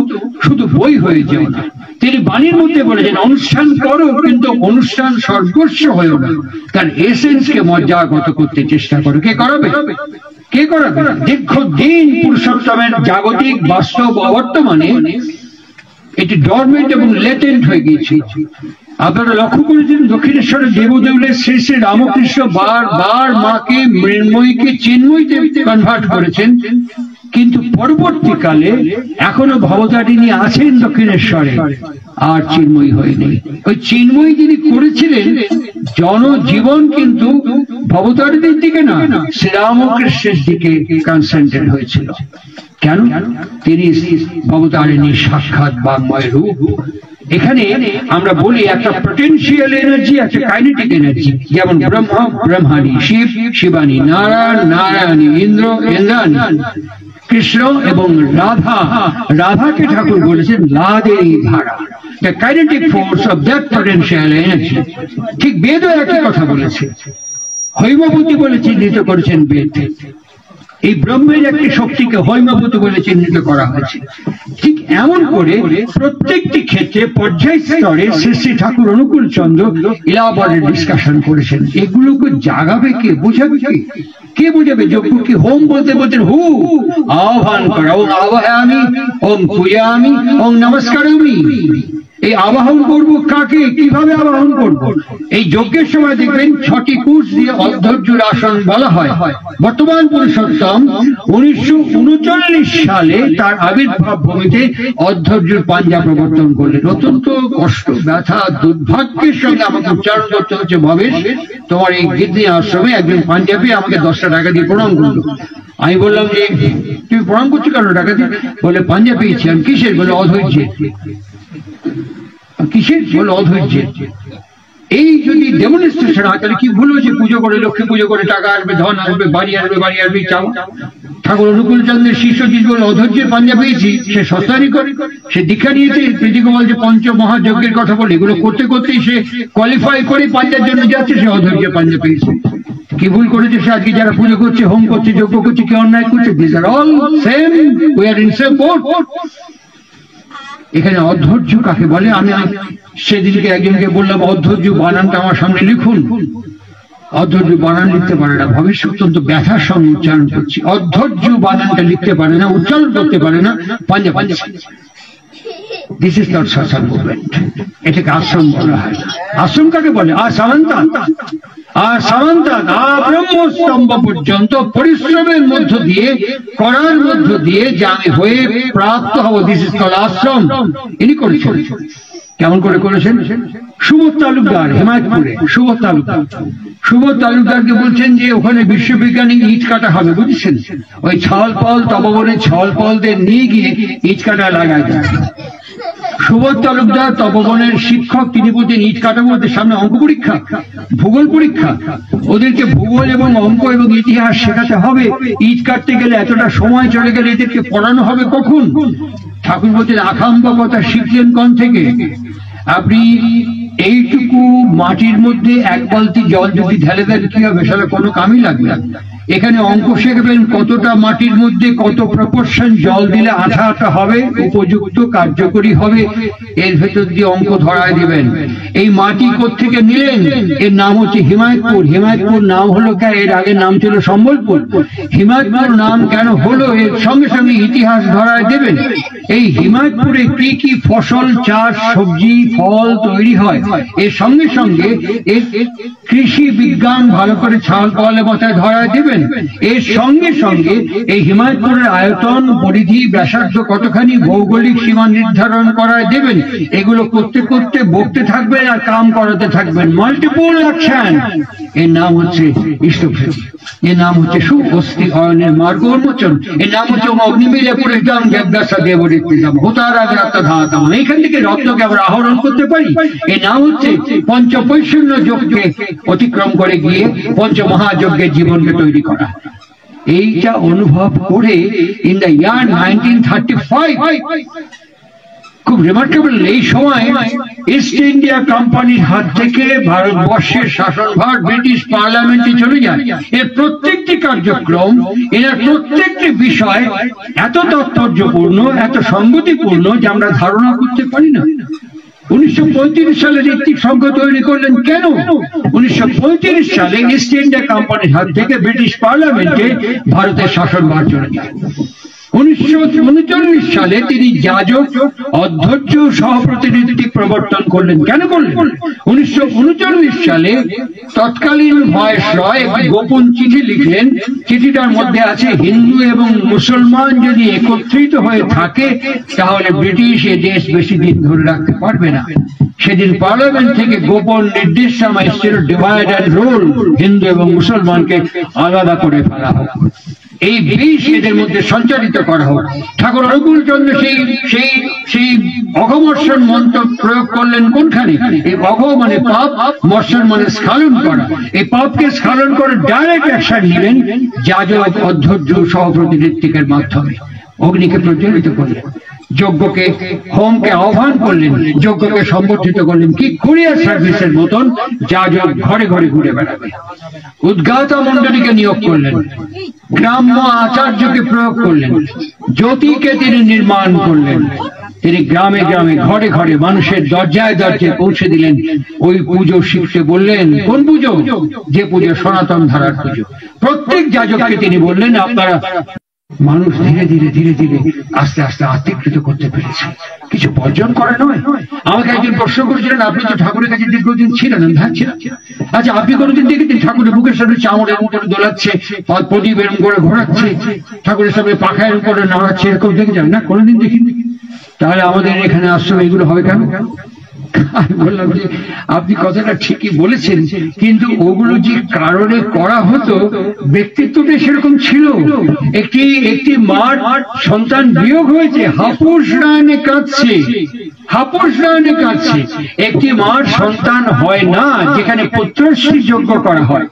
শুধু বই হয়ে যেও না। তিনি বাণীর মধ্যে বলেছেন অনুষ্ঠান করো কিন্তু অনুষ্ঠান সর্বস্ব হয়েও না, তার এসেন্সকে মর্যাদাগত করতে চেষ্টা করো। কে করাবে? কে করাবে? দীর্ঘদিন পুরুষোত্তমের জাগতিক বাস্তব অবর্তমানে এটি ডরমেন্ট এবং লেটেন্ট হয়ে গিয়েছে। আপনারা লক্ষ্য করেছেন দক্ষিণেশ্বরের দেবদেউলের শ্রী শ্রী রামকৃষ্ণ বারবার মাকে মৃন্ময়ীকে চিন্ময়ীতে কনভার্ট করেছেন, কিন্তু পরবর্তীকালে এখনো ভবতারিণী আছেন দক্ষিণেশ্বরে, আর চিন্ময়ী হয়নি। ওই চিন্ময়ী যিনি করেছিলেন জনজীবন কিন্তু ভবতারিণীর দিকে না, শ্রীরামকৃষ্ণের দিকে কনসেন্ট্রেট হয়েছিল। কেন? তিনি ভবতারিণীর সাক্ষাৎ বাংময় রূপ। এখানে আমরা বলি একটা পটেনশিয়াল এনার্জি আছে, কাইনেটিক এনার্জি, যেমন ব্রহ্মা ব্রহ্মাণী, শিব শিবানী, নারায়ণ নারায়ণী, ইন্দ্র ইন্দ্রাণী, কৃষ্ণ এবং রাধা রাধাকে ঠাকুর বলেছেন লাদেরই ধারা, the kinetic force of that potential energy। ঠিক বেদও একই কথা বলেছে, হৈমবতী বলে চিহ্নিত করেছেন বেদ। এই ব্রহ্মের একটি শক্তিকে হৈমবতী বলে চিহ্নিত করা হয়েছে। ঠিক এমন করে প্রত্যেকটি ক্ষেত্রে পর্যায় স্তরে শ্রী শ্রী ঠাকুর অনুকূল চন্দ্র ইলাহাবাদের ডিসকাশন করেছেন। এগুলোকে জাগাবে কে, বোঝাবে কে? কে বোঝাবে? যজ্ঞ কি হোম বলতে বলতে হু আহ্বান করা, ওম আবাহয়ামি, ওম পূজামি, ওম নমস্কারামি। এই আবাহন করবো কাকে, কিভাবে আবাহন করবো? এই যজ্ঞের সময় দেখবেন 6টি কোষ দিয়ে অধ্যর্যুর আসন বলা হয়। বর্তমান পুরুষোত্তম 1939 সালে তার আবির্ভাব ভূমিতে অধ্যর্যুর পাঞ্জা প্রবর্তন করলেন। অত্যন্ত কষ্ট, ব্যথা, দুর্ভাগ্যের সঙ্গে আমাকে উচ্চারণ করতে হচ্ছে, ভবেশ তোমার এই গিদ্নি আশ্রমে একজন পাঞ্জাবি আমাকে 10টা টাকা দিয়ে প্রণাম করলো। আমি বললাম যে তুমি প্রণাম করছো কেন টাকা দিয়ে? বলে পাঞ্জাবি পেয়েছি। আমি কিসের? বলে অধৈর্যের। কিসের? বলে অধৈর্যের। এই যদি ডেমনস্ট্রেশন হয় তাহলে কি ভুল হয়েছে? পুজো করে, লক্ষ্মী পুজো করে টাকা আসবে, ধন আসবে, বাড়ি আসবে, বাড়ি আসবে, চাও। ঠাকুর অনুকূল চন্দ্রের শিষ্যজিৎ বলে অধৈর্যের পাঞ্জা পেয়েছি, সে সস্তারি করে, সে দীক্ষা নিয়েছে প্রীতিগোপাল যে পঞ্চ মহাযজ্ঞের কথা বলে, এগুলো করতে করতেই সে কোয়ালিফাই করে পাঞ্জার জন্য যাচ্ছে, সে অধৈর্যের পাঞ্জা পেয়েছে। কি ভুল করেছে সে? আজকে যারা পুজো করছে, হোম করছে, যজ্ঞ করছে, কি অন্যায় করছে? This are all same, we are in same boat. এখানে অধৈর্য কাকে বলে? আমি সেদিনকে একজনকে বললাম অধৈর্য বানানটা আমার সামনে লিখুন। অধৈর্য বানান লিখতে পারে না, ভবিষ্যৎ অত্যন্ত ব্যথার সঙ্গে উচ্চারণ করছি। অধৈর্য বানানটা লিখতে পারে না, উচ্চারণ করতে পারে না, পাঞ্জা পাঞ্জা। This is not social movement. এটাকে আশ্রম বলা হয়। আশ্রম কাকে বলে? আর সামান্তান, আর সামান্তান ব্রহ্মস্তম্ভ পর্যন্ত পরিশ্রমের মধ্য দিয়ে, করার মধ্য দিয়ে যে আমি হয়ে প্রাপ্ত হব, দিস ইজ কল্ড আশ্রম। ইনি করেছেন। কেমন করে করেছেন? সুবোধ তালুকদার, হেমায়তপুরে সুবোধ তালুকদার। সুবোধ তালুকদারকে বলছেন যে ওখানে বিশ্ববিজ্ঞানী ইট কাটা হবে, বুঝছেন? ওই ছল পল, তপবনের ছল পলদের নিয়ে গিয়ে ইট কাটা লাগায় দেয়। সুবোধ তালুকদার তপবনের শিক্ষক, তিনি বলছেন ইট কাটা বলতে সামনে অঙ্ক পরীক্ষা, ভূগোল পরীক্ষা, ওদেরকে ভূগোল এবং অঙ্ক এবং ইতিহাস শেখাতে হবে। ইট কাটতে গেলে এতটা সময় চলে গেলে এদেরকে পড়ানো হবে কখন? ঠাকুর বলছেন আখাম্বা কথা শিখলেন কোন থেকে? আপনি এইটুকু মাটির মধ্যে এক বালতি জল যদি ঢেলে দেন কি হবে? সেটা কোনো কামই লাগবে না। এখানে অঙ্ক শিখবেন কতটা মাটির মধ্যে কত প্রপোর্শন জল দিলে আঠা আঠা হবে, উপযুক্ত কার্যকরী হবে, এর ভেতর দিয়ে অঙ্ক ধরায় দিবেন। এই মাটি কোত্থেকে নিলেন? এর নাম হচ্ছে হিমায়তপুর। হিমায়তপুর নাম হলো কেন? এর আগে নাম ছিল সম্বলপুর। হিমায়তপুর নাম কেন হলো? এর সঙ্গে সঙ্গে ইতিহাস ধরায় দেবেন। এই হিমায়তপুরে কি কি ফসল, চাষ, সবজি, ফল তৈরি হয়, এর সঙ্গে সঙ্গে এর কৃষি বিজ্ঞান ভালো করে ছাল পালে মাথায় ধরায় দেবেন। এর সঙ্গে সঙ্গে এই হিমায়তপুরের আয়তন, পরিধি, ব্যাসার্ধ কতখানি, ভৌগোলিক সীমা নির্ধারণ করায় দেবেন। এগুলো করতে করতে বকতে থাকবেন আর কাম করাতে থাকবেন। Multiple action. এর নাম হচ্ছে ইষ্টভৃতি, এর নাম হচ্ছে সুঅস্থি অয়নের মার্গ উন্মোচন, এর নাম হচ্ছে অগ্নিমিলে পুরিতাম জ্ঞাসা দেবরিত্তিতাম হোতারাগ রত্নধাতাম। এইখান থেকে রত্নকে আমরা আহরণ করতে পারি। এর নাম হচ্ছে পঞ্চবৈষণ্য যজ্ঞে অতিক্রম করে গিয়ে পঞ্চমহাযজ্ঞের জীবনকে তৈরি করা। এইটা অনুভব করে ইন দ্য ইয়ার 1935 খুব রিমার্কেবল, এই সময় ইস্ট ইন্ডিয়া কোম্পানির হাত থেকে ভারতবর্ষের শাসনভার ব্রিটিশ পার্লামেন্টে চলে যায়। এর প্রত্যেকটি কার্যক্রম, এর প্রত্যেকটি বিষয় এত তাৎপর্যপূর্ণ, এত সঙ্গতিপূর্ণ যে আমরা ধারণা করতে পারি না। 1935 সালে ঋত্বিক সংঘ তৈরি করলেন কেন? 1935 সালে ইস্ট ইন্ডিয়া কোম্পানির হাত থেকে ব্রিটিশ পার্লামেন্টে ভারতের শাসনভার চলে যায়। 1939 সালে তিনি যাজক, অধ্যক্ষ, সহপ্রতিনিধি প্রবর্তন করলেন। কেন করলেন? 1939 সালে তৎকালীন ভাইসরয় একটি গোপন চিঠি লিখলেন। চিঠিটার মধ্যে আছে হিন্দু এবং মুসলমান যদি একত্রিত হয়ে থাকে তাহলে ব্রিটিশ এ দেশ বেশি দিন ধরে রাখতে পারবে না। সেদিন পার্লামেন্ট থেকে গোপন নির্দেশনামা এসেছিল, ডিভাইড অ্যান্ড রুল, হিন্দু এবং মুসলমানকে আলাদা করে ফেলা হোক, এই বিষ এদের মধ্যে সঞ্চারিত করা হোক। ঠাকুর অনুকূল চন্দ্র সেই অঘমর্ষণ মন্ত্র প্রয়োগ করলেন কোনখানে? এই অঘ মানে পাপ, মর্ষণ মানে স্খলন করা। এই পাপকে স্খলন করে ডাইরেক্ট অ্যাকশন নিলেন যাজক, অধ্যক্ষ, সহপ্রতিনিধিত্বের মাধ্যমে। অগ্নিকে প্রজ্বলিত করলেন, যজ্ঞকে, হোমকে আহ্বান করলেন, যজ্ঞকে সম্বর্ধিত করলেন। কি কুরিয়ার সার্ভিসের মতন যাজক ঘরে ঘরে ঘুরে বেড়াবে। উদ্গাতা মন্ডলীকে নিয়োগ করলেন, গ্রাম্য আচার্যকে প্রয়োগ করলেন, জ্যোতিকে তিনি নির্মাণ করলেন। তিনি গ্রামে গ্রামে, ঘরে ঘরে, মানুষের দরজায় দরজায় পৌঁছে দিলেন। ওই পুজো শিখতে বললেন। কোন পুজো? যে পুজো সনাতন ধারার পুজো। প্রত্যেক যাজককে তিনি বললেন আপনারা। মানুষ ধীরে ধীরে ধীরে ধীরে আস্তে আস্তে আত্মীকৃত করতে পেরেছে, কিছু বর্জন করে নয়। আমাকে একজন প্রশ্ন করেছিলেন, আপনি তো ঠাকুরের কাছে দীর্ঘদিন ছিলেন। হ্যাঁ ছিলেন। আচ্ছা, আপনি কোনোদিন দেখেছেন ঠাকুরের বুকের সামনে চামড় এরকম করে দোলাচ্ছে, প্রদীপ এরকম করে ঘোরাচ্ছে, ঠাকুরের সামনে পাখা এরকম করে নাড়াচ্ছে, এরকম দেখেছেন? না, কোনোদিন দেখিনি। তাহলে আমাদের এখানে আশ্রমে এগুলো হবে কেন? আমি বললাম যে আপনি কথাটা ঠিকই বলেছেন, কিন্তু ওগুলো যে কারণে করা হতো, ব্যক্তিত্বটা সেরকম ছিল। একটি মার সন্তান বিয়োগ হয়েছে, হাপুস রায়নে কাঁদছে, হাপুস রায়নে কাঁদছে। একটি মার সন্তান হয় না যেখানে পুত্রশ্রী যজ্ঞ করা হয়,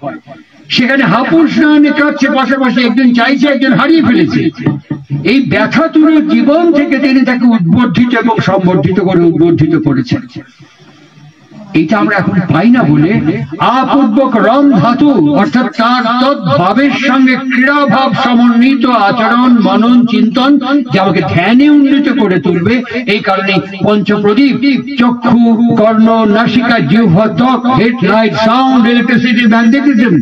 সেখানে হাপুস রায়নে কাঁদছে। পাশাপাশি একজন চাইছে, একজন হারিয়ে ফেলেছে। এই ব্যথাতুর জীবন থেকে তিনি তাকে উদ্বর্ধিত এবং সম্বর্ধিত করে উদ্বর্ধিত করেছেন। এটা আমরা এখন পাই না বলে আপূর্বক রম ধাতু অর্থাৎ তার তদ্ভাবের সঙ্গে ক্রীড়াভাব সমন্বিত আচরণ মনন চিন্তন যা আমাকে ধ্যানে উন্নীত করে তুলবে। এই কারণে পঞ্চপ্রদীপ চক্ষু কর্ণ নাসিকা জিহ্বা ত্বক head light sound electricity magnetism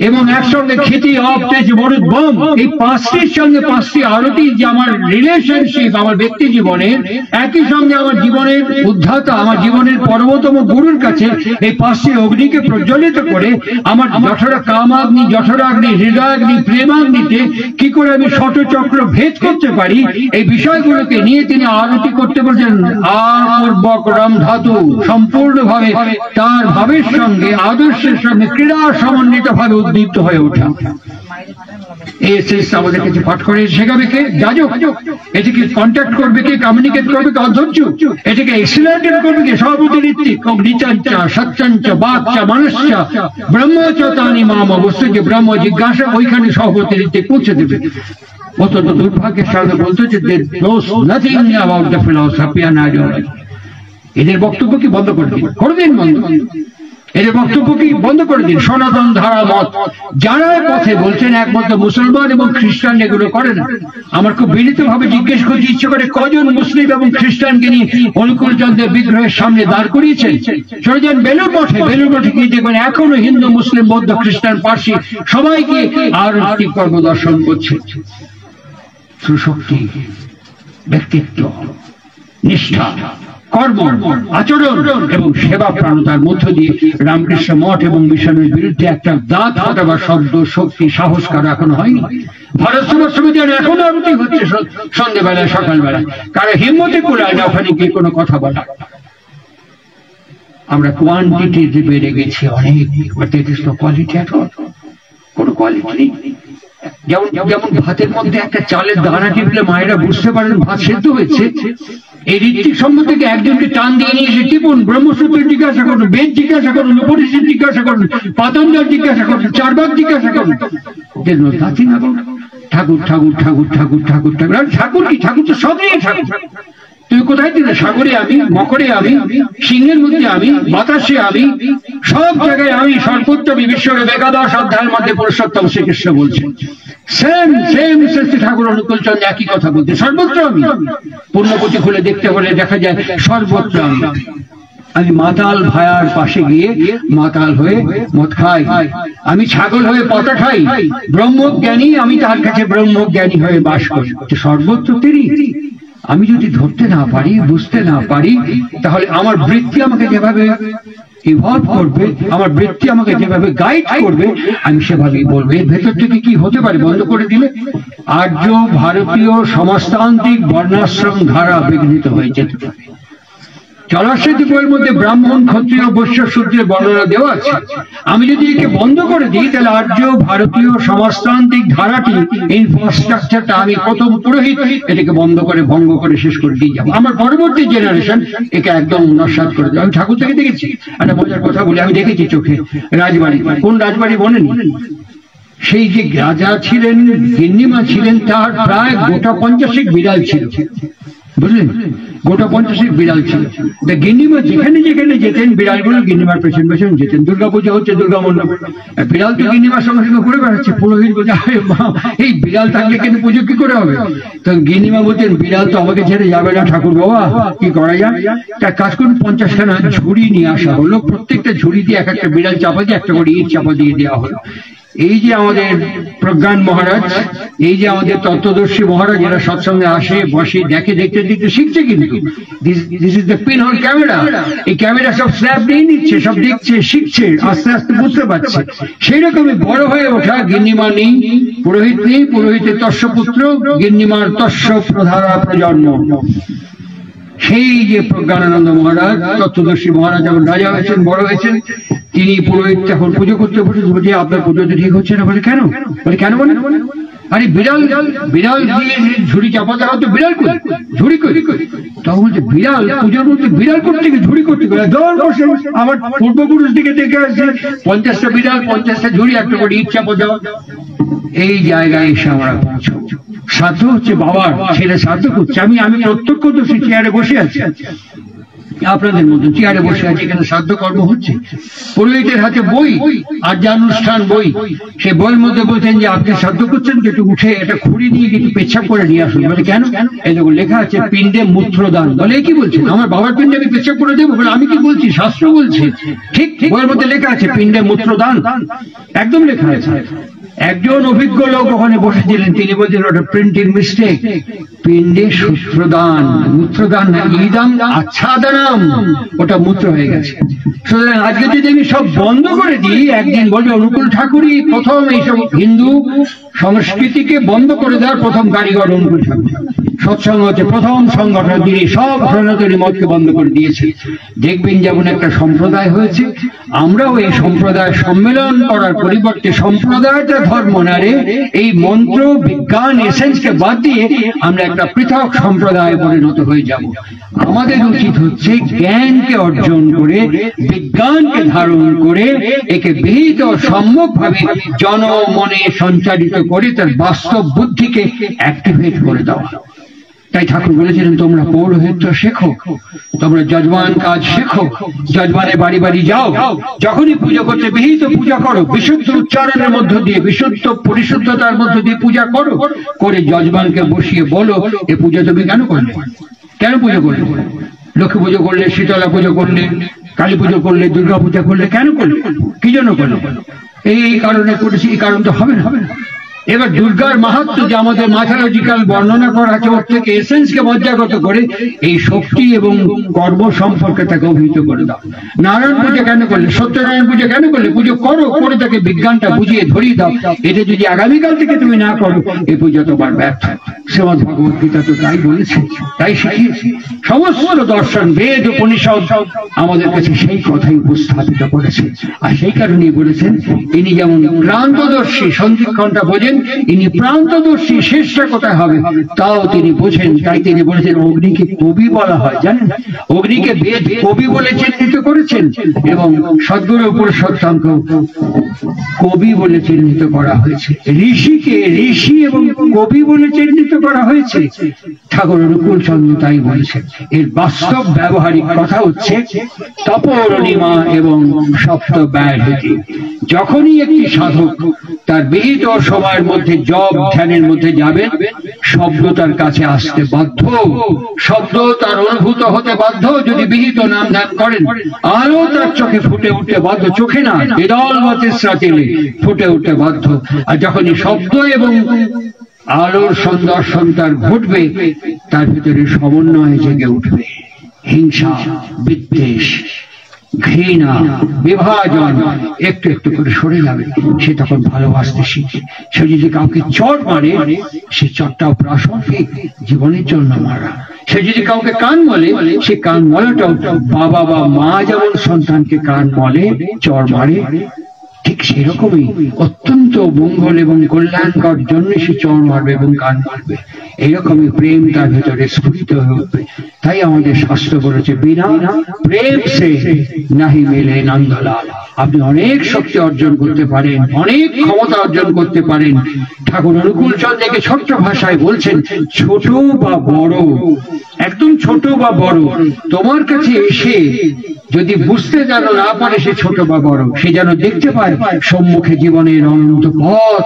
এবং একসঙ্গে ক্ষিতি অফ তেজ মরুদ বম, এই পাঁচটির সঙ্গে পাঁচটি আরতি যে আমার রিলেশনশিপ আমার ব্যক্তি জীবনের, একই সঙ্গে আমার জীবনের উদ্ধাতা আমার জীবনের পরমতম গুরুর কাছে এই পাঁচটি অগ্নিকে প্রজ্বলিত করে আমার জঠরা কামাগ্নি জঠরাগ্নি হৃদয়াগ্নি প্রেমাগ্নিতে কি করে আমি শতচক্র ভেদ করতে পারি, এই বিষয়গুলোকে নিয়ে তিনি আরতি করতে বলছেন। আপূর্বক রম ধাতু সম্পূর্ণভাবে তার ভাবের সঙ্গে আদর্শের সঙ্গে ক্রীড়া সমন্বিত ভাবে উদ্দীপ্ত হয়ে ওঠা। আমাদের কাছে পাঠ করে শেখাবে কে? যাজক। এটাকে কন্ট্যাক্ট করবে কে? কমিউনিকেট করবে কে? অধ্যক্ষ। এটাকে এক্সিলারেট করবে কে? সভাপতি ঋত্বিক নিচাঞ্চা সচ্চাঞ্চ বাচ্চা মানুষচা ব্রহ্মচ তানি মাম অবস্থা, যে ব্রহ্ম জিজ্ঞাসা ওইখানে সভাপতি ঋত্বিক পৌঁছে দেবে। অত্যন্ত দুর্ভাগ্যের সঙ্গে বলতে হচ্ছে এদের বক্তব্য কি বন্ধ করে দিন, করে দিন বন্ধ, এদের বক্তব্য কি বন্ধ করে দিন। সনাতন ধারা মত যারা পথে বলছেন একমাত্র মুসলমান এবং খ্রিস্টান এগুলো করে না। আমার খুব বিনীত ভাবে জিজ্ঞেস করতে ইচ্ছে করে কজন মুসলিম এবং খ্রিস্টানকে নিয়ে অনুকূল চন্দ্রের বিগ্রহের সামনে দাঁড় করিয়েছেন? চলে যান বেলুর মঠে, বেলুর মঠে গিয়ে দেখবেন এখনো হিন্দু মুসলিম বৌদ্ধ খ্রিস্টান পার্সি সবাইকে আরতি কর্ম দর্শন করছে। সুশক্তি ব্যক্তিত্ব নিষ্ঠা কর্ম আচরণ এবং সেবা প্রাণতার মধ্য দিয়ে রামকৃষ্ণ মঠ এবং মিশনের বিরুদ্ধে একটা দাঁত ফাটাবার শব্দ শক্তি সাহস কারো এখনো হয়নি। ভারত সমাজ সমিতি এখনো আরতি হচ্ছে সন্ধ্যেবেলায় সকালবেলায়, কারো হিম্মতে কুলায় না ওখানে গিয়ে কোনো কথা বলা। আমরা কোয়ান্টিটি বেড়ে গেছি অনেক, কোয়ালিটি এখন কোনো কোয়ালিটি নেই। যেমন যেমন ভাতের মধ্যে একটা চালের দানা টিপলে মায়েরা বুঝতে পারেন ভাত সেদ্ধ হয়েছে, এই ঋত্বিক সম্বন্ধে একজনকে টান দিয়ে নিয়ে এসে টিপুন, ব্রহ্মসূত্র জিজ্ঞাসা করুন, বেদ জিজ্ঞাসা করুন, উপনিষদ জিজ্ঞাসা করুন, পাতঞ্জল জিজ্ঞাসা করুন, চারবাক জিজ্ঞাসা করুন, ঠাকুর ঠাকুর ঠাকুর ঠাকুর ঠাকুর ঠাকুর ঠাকুর কি? ঠাকুর তো সব নিয়ে ঠাকুর। তুমি কোথায় দিলে? সাগরে আমি, মকরে আমি, সিংহের মধ্যে আমি, বাতাসে আমি, সব জায়গায় আমি, সর্বোত্তমী বিশ্বর একাদশ অধ্যায়ের মধ্যে পুরুষোত্তম শ্রীকৃষ্ণ বলছেন। সেম সেম শ্রেষ্ঠ ঠাকুর অনুকূল চন্দ্র একই কথা বলতে, সর্বত্র আমি। পূর্ণপতি খুলে দেখতে হলে দেখা যায় সর্বত্র আমি। আমি মাতাল ভায়ার পাশে গিয়ে মাতাল হয়ে মদ খাই, আমি ছাগল হয়ে পাতা খাই, ব্রহ্মজ্ঞানী আমি তার কাছে ব্রহ্মজ্ঞানী হয়ে বাস করি। সর্বত্র তিনি। আমি যদি ধরতে না পারি, বুঝতে না পারি, তাহলে আমার বৃত্তি আমাকে যেভাবে ইভলভ করবে, আমার বৃত্তি আমাকে যেভাবে গাইড করবে, আমি সেভাবেই বলবো। এর ভেতর থেকে কি হতে পারে বন্ধ করে দিলে? আর্য ভারতীয় সমাজতান্ত্রিক বর্ণাশ্রম ধারা বিঘ্নিত হয়ে যেতে পারে। চলাশ্রী বইয়ের মধ্যে ব্রাহ্মণ ক্ষত্রিয় বৈশ্য শূদ্রের বর্ণনা দেওয়া আছে। আমি যদি একে বন্ধ করে দিই, তাহলে আর্য ভারতীয় সমাজতান্ত্রিক ধারাটি ইনফ্রাস্ট্রাকচারটা আমি প্রথম পুরোহিত এটাকে বন্ধ করে ভঙ্গ করে শেষ করে দিয়ে যাবো। আমার পরবর্তী জেনারেশন একে একদম নস্যাৎ করে দেবে। আমি ঠাকুর থেকে দেখেছি, একটা মজার কথা বলি, আমি দেখেছি চোখে রাজবাড়ি। কোন রাজবাড়ি বলেনি? সেই যে রাজা ছিলেন, গিন্নিমা ছিলেন, তার প্রায় গোটা 50 বিড়াল ছিল, বুঝলেন? গোটা 50 বিড়াল ছিল। গিন্নিমা যেখানে যেখানে যেতেন বিড়ালগুলো গিন্নিমার পেছন পেছন যেতেন। দুর্গাপূজা হচ্ছে, দুর্গা মণ্ডপ, বিড়াল তো গিন্নিমার সঙ্গে সঙ্গে ঘুরে বেড়াচ্ছে। পুরোহিত বলছে এই বিড়াল থাকলে কিন্তু পুজো কি করে হবে? তখন গিন্নিমা বলছেন বিড়াল তো আমাকে ছেড়ে যাবে না ঠাকুর বাবা, কি করা যায়? তার কাজ করুন, 50খানা ঝুড়ি নিয়ে আসা হলো, প্রত্যেকটা ঝুড়ি দিয়ে এক একটা বিড়াল চাপা দিয়ে একটা করে ইট চাপা দিয়ে দেওয়া হলো। এই যে আমাদের প্রজ্ঞান মহারাজ, এই যে আমাদের তত্ত্বদর্শী মহারাজ, এরা সৎসঙ্গে আসে, বসে, দেখে, দেখতে দেখতে শিখছে। কিন্তু this is the pin whole camera. এই ক্যামেরা সব স্ন্যাপ নিয়ে নিচ্ছে, সব দেখছে, শিখছে, আস্তে আস্তে বুঝতে পারছে। সেই রকমই বড় হয়ে ওঠা। গিন্নিমা নেই, পুরোহিত নেই, পুরোহিতের তস্যপুত্র, গিন্নিমার তস্য প্রধারা প্রজন্ম। সেই যে প্রজ্ঞানানন্দ মহারাজ, তত্ত্বদর্শী মহারাজ যখন রাজা হয়েছেন, বড় হয়েছেন, তিনি পুরোহিত যখন পুজো করতে বসে বলছে আপনার পুজো তো ঠিক হচ্ছে না। বলে কেন? বলে কেন বলে? আরে বিড়াল বিড়াল দিয়ে ঝুড়ি চাপা দেওয়া হতো, বিড়াল করে ঝুড়ি করে। তখন বলছে বিড়াল পুজোর মধ্যে বিড়াল করতে গিয়ে ঝুড়ি করতে গেলে দৌড় বসে আমার পূর্বপুরুষ দিকে দেখে আসছে 50টা বিড়াল, 50টা ঝুড়ি, একটা করে ইট চাপা দেওয়া। এই জায়গায় এসে আমরা পৌঁছব। শ্রাদ্ধ হচ্ছে বাবার, ছেলে শ্রাদ্ধ করছে, আমি প্রত্যক্ষদর্শী চেয়ারে বসে আছি। আপনাদের মতো চেয়ারে বসে আছে, এখানে শ্রাদ্ধ কর্ম হচ্ছে, পুরোহিতের হাতে বই আর যে অনুষ্ঠান বই, সে বইয়ের মধ্যে বলছেন যে আপনি শ্রাদ্ধ করছেন, একটু উঠে এটা খুঁড়ি নিয়ে একটু পেচ্ছাপ করে নিয়ে আসুন। বলে কেন? এই দেখো লেখা আছে পিণ্ডে মূত্রদান। বলে কি বলছেন? আমার বাবার পিণ্ডে আমি পেচ্ছাপ করে দেবো? বলে আমি কি বলছি, শাস্ত্র বলছে। ঠিক বইয়ের মধ্যে লেখা আছে পিণ্ডে মূত্রদান, একদম লেখা আছে। একজন অভিজ্ঞ লোক ওখানে বসেছিলেন, তিনি বলছেন ওটা প্রিন্টিং মিস্টেক, পিণ্ডে সূত্রদান, মূত্রদান না, ইদাম আচ্ছাদনাম, ওটা মূত্র হয়ে গেছে। সুতরাং আজকে যদি আমি সব বন্ধ করে দিই, একদিন বলবে অনুকূল ঠাকুরই প্রথম এইসব হিন্দু সংস্কৃতিকে বন্ধ করে দেওয়ার প্রথম কারিগর অনুকূল ঠাকুর। সৎসঙ্গ হচ্ছে প্রথম সংগঠন, তিনি সব সনাতনী মতকে বন্ধ করে দিয়েছে। দেখবেন যেমন একটা সম্প্রদায় হয়েছে, আমরাও এই সম্প্রদায় সম্মেলন করার পরিবর্তে সম্প্রদায়টা ধর্ম না রে, এই মন্ত্র বিজ্ঞান এসেন্সকে বাদ দিয়ে আমরা একটা পৃথক সম্প্রদায় পরিণত হয়ে যাব। আমাদের উচিত হচ্ছে জ্ঞানকে অর্জন করে, বিজ্ঞানকে ধারণ করে, একে বিহিত সম্যকভাবে জনমনে সঞ্চারিত করে তার বাস্তব বুদ্ধিকে অ্যাক্টিভেট করে দেওয়া। তাই ঠাকুর বলেছিলেন তোমরা পৌরোহিত্য শেখো, তোমরা যজমান কাজ শেখো, যজমানে বাড়ি বাড়ি যাও, যখনই পুজো করতে বিহিত পূজা করো, বিশুদ্ধ উচ্চারণের মধ্য দিয়ে, বিশুদ্ধ পরিশুদ্ধতার মধ্য দিয়ে পূজা করো, করে যজমানকে বসিয়ে বলো এ পূজা তুমি কেন করলে, কেন পুজো করলে? লক্ষ্মী পুজো করলে, শীতলা পুজো করলে, কালী পুজো করলে, দুর্গা পূজা করলে, কেন করলে, কি জন্য করলে? এই কারণে করেছি, এই কারণ তো হবে না। এবার দুর্গার মাহাত্ম্য যে আমাদের ম্যাথোলজিক্যাল বর্ণনা করা আছে, ওর থেকে এসেন্সকে মজ্জাগত করে এই শক্তি এবং কর্ম সম্পর্কে তাকে অভিহিত করে দাও। নারায়ণ পুজো কেন করলে, সত্যনারায়ণ পুজো কেন করলে? পুজো করো, করে তাকে বিজ্ঞানটা বুঝিয়ে ধরিয়ে দাও। এটা যদি আগামীকাল থেকে তুমি না করো, এই পুজো তোমার ব্যর্থ। শ্রীমদ ভগবত গীতা তো তাই বলেছে, তাই শিখিয়েছে। সমস্ত দর্শন, বেদ, উপনিষদ আমাদের কাছে সেই কথাই উপস্থাপিত করেছে। আর সেই কারণেই বলেছেন ইনি যেমন প্রান্তদর্শী, সন্ধিক্ষণটা বোঝেন, ইনি প্রান্তদর্শী, শেষটা কোথায় হবে তাও তিনি বোঝেন। তাই তিনি বলেছেন অগ্নিকে কবি বলা হয়, জানেন? অগ্নিকে বেদ কবি বলে চিহ্নিত করেছেন এবং সদ্গুরু পুরুষোত্তমকে কবি বলে চিহ্নিত করা হয়েছে। ঋষিকে ঋষি এবং কবি বলে চিহ্নিত করা হয়েছে। ঠাকুর অনুকূল চন্দ্র তাই বলেছেন। এর বাস্তব ব্যবহারিক কথা হচ্ছে তপোরণিমা এবং সপ্ত ব্যয়হীতি। যখনই একটি সাধক তার বিহিত সময়ের মধ্যে জপ ধ্যানের মধ্যে যাবে, শব্দ তার কাছে আসতে বাধ্য, শব্দ তার অনুভূত হতে বাধ্য। যদি বিহিত নাম ধ্যান করেন, আলো তার চোখে ফুটে উঠতে বাধ্য, চোখে না, হৃদয় মতিস্রাতিলে ফুটে উঠতে বাধ্য। আর যখনই শব্দ এবং আলোর সন্দর্শন তার ঘটবে, তার ভিতরে সমন্বয় জেগে উঠবে। হিংসা, বিদ্বেষ, ঘৃণা, বিভাজন একটু একটু করে সরে যাবে। সে তখন ভালোবাসতে শিখে। সে যদি কাউকে চর মারে, সে চরটাও প্রাসঙ্গিক, জীবনের জন্য মারা। সে যদি কাউকে কান বলে, সে কান বলাটাও বাবা বা মা যেমন সন্তানকে কান বলে, চর মারে, ঠিক সেরকমই অত্যন্ত মঙ্গল এবং কল্যাণকর জন্য সে চর মারবে এবং কান মারবে। এইরকমই প্রেম তার ভেতরে স্ফুরিত হয়ে উঠবে। তাই আমাদের শাস্ত্র বলেছে বিনা প্রেম সে নাহি মেলে নন্দলাল। আপনি অনেক শক্তি অর্জন করতে পারেন, অনেক ক্ষমতা অর্জন করতে পারেন। ঠাকুর অনুকূল চন্দ্রকে ছোট্ট ভাষায় বলছেন, ছোট বা বড়, একদম ছোট বা বড়, তোমার কাছে এসে যদি বুঝতে যেন না পারে সে ছোট বা বড়, সে যেন দেখতে পায় সম্মুখে জীবনের অনন্ত পথ।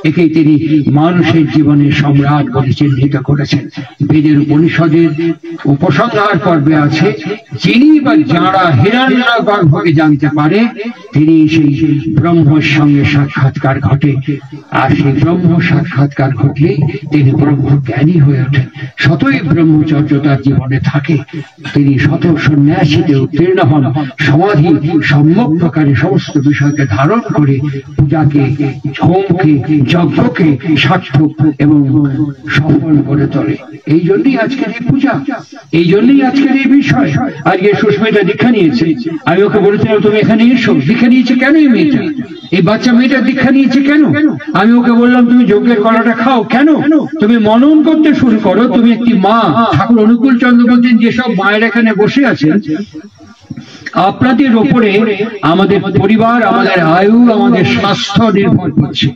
একেই তিনি মানুষের জীবনের সম্রাট বলে চিহ্নিত করেছেন। বেদের উপনিষদের উপসংহার পর্বে আছে, যিনি বা যাঁরা হিরণ্যগর্ভকে জানতে পারে, তিনি সেই ব্রহ্মের সঙ্গে সাক্ষাৎকার ঘটে। আর সেই ব্রহ্ম সাক্ষাৎকার ঘটলে তিনি ব্রহ্মজ্ঞানী হয়ে ওঠেন। শতই ব্রহ্মচর্য তার জীবনে থাকে, তিনি শত সন্ন্যাসীতে উত্তীর্ণ হন। সমাধি সম্যক প্রকারে সমস্ত বিষয়কে ধারণ করে পূজাকে, হোমকে, যজ্ঞকে সার্থক এবং সফল করে তোলে। এই জন্যই আজকের এই পূজা, এই জন্যই আজকের এই বিষয়। আজকে সুস্মিতা দীক্ষা নিয়েছে, আমি ওকে বলেছিলাম তুমি এখানে এসো। দীক্ষা নিয়েছে কেন এই মেয়েটা? এই বাচ্চা মেয়েটা দীক্ষা নিয়েছে কেন? আমি ওকে বললাম তুমি যজ্ঞের কলাটা খাও কেন? তুমি মনন করতে শুরু করো, তুমি একটি মা। ঠাকুর অনুকূল চন্দ্র বলছেন যেসব মায়ের এখানে বসে আছেন, আপনাদের উপরে আমাদের পরিবার, আমাদের আয়ু, আমাদের স্বাস্থ্য নির্ভর করছে।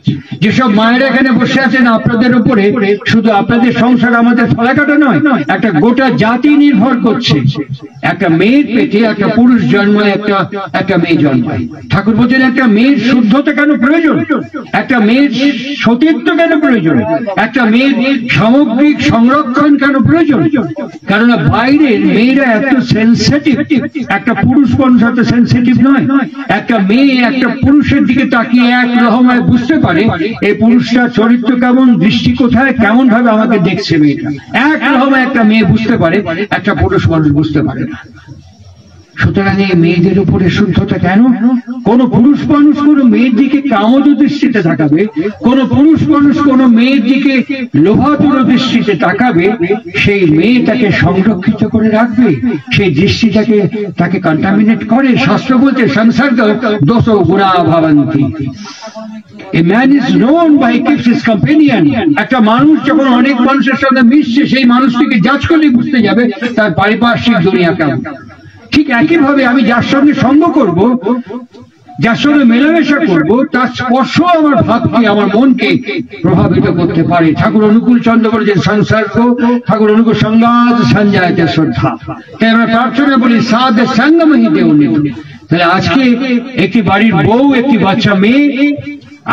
যেসব মায়েরা এখানে বসে আছেন, আপনাদের উপরে শুধু আপনাদের সংসার, আমাদের ফলাকাটা নয়, একটা গোটা জাতি নির্ভর করছে। একটা মেয়ের পেটে একটা পুরুষ জন্মায়, একটা মেয়ে জন্মায়। ঠাকুর বলছেন একটা মেয়ের শুদ্ধতা কেন প্রয়োজন, একটা মেয়ের সতীত্ব কেন প্রয়োজন, একটা মেয়ের সামগ্রিক সংরক্ষণ কেন প্রয়োজন। কেননা বাইরের মেয়েরা এত সেন্সিটিভ, একটা পুরুষ মানুষ এত সেন্সিটিভ নয়। একটা মেয়ে একটা পুরুষের দিকে তাকিয়ে এক রকমায় বুঝতে পারে এই পুরুষটার চরিত্র কেমন, দৃষ্টি কোথায়, কেমন ভাবে আমাকে দেখছে। মেয়েটা এক রকমায় একটা মেয়ে বুঝতে পারে, একটা পুরুষ মানুষ বুঝতে পারে না। সুতরাং এই মেয়েদের উপরে শুদ্ধতা কেন? কোন পুরুষ মানুষ কোন মেয়ের দিকে কামদ দৃষ্টিতে তাকাবে, কোন পুরুষ মানুষ কোন মেয়ের দিকে লোভাতুর দৃষ্টিতে তাকাবে, সেই মেয়ে তাকে সংরক্ষিত করে রাখবে, সেই দৃষ্টিটাকে তাকে কন্টামিনেট করে। শাস্ত্র বলছে সংসর্গ দোষ গুণা ভবন্তি। A man is known by keeps his companion. একটা মানুষ যখন অনেক মানুষের সঙ্গে মিশছে, সেই মানুষটিকে জাজ করলে বুঝতে যাবে তার পারিপার্শ্বিক দুনিয়া কেমন। ঠিক একইভাবে আমি যার সঙ্গে সঙ্গ করব, যার সঙ্গে মেলামেশা করব, তার স্পর্শ আমার ভাবকে, আমার মনকে প্রভাবিত করতে পারে। ঠাকুর অনুকূল চন্দ্র বলেছেন সংসর্গ, ঠাকুর অনুকূল সংঘাত সঞ্জায়তে শ্রদ্ধা। তাই আমরা প্রার্থনা বলি সাধ সঙ্গমহিতে উন্নীত। তাহলে আজকে একটি বাড়ির বউ, একটি বাচ্চা মেয়ে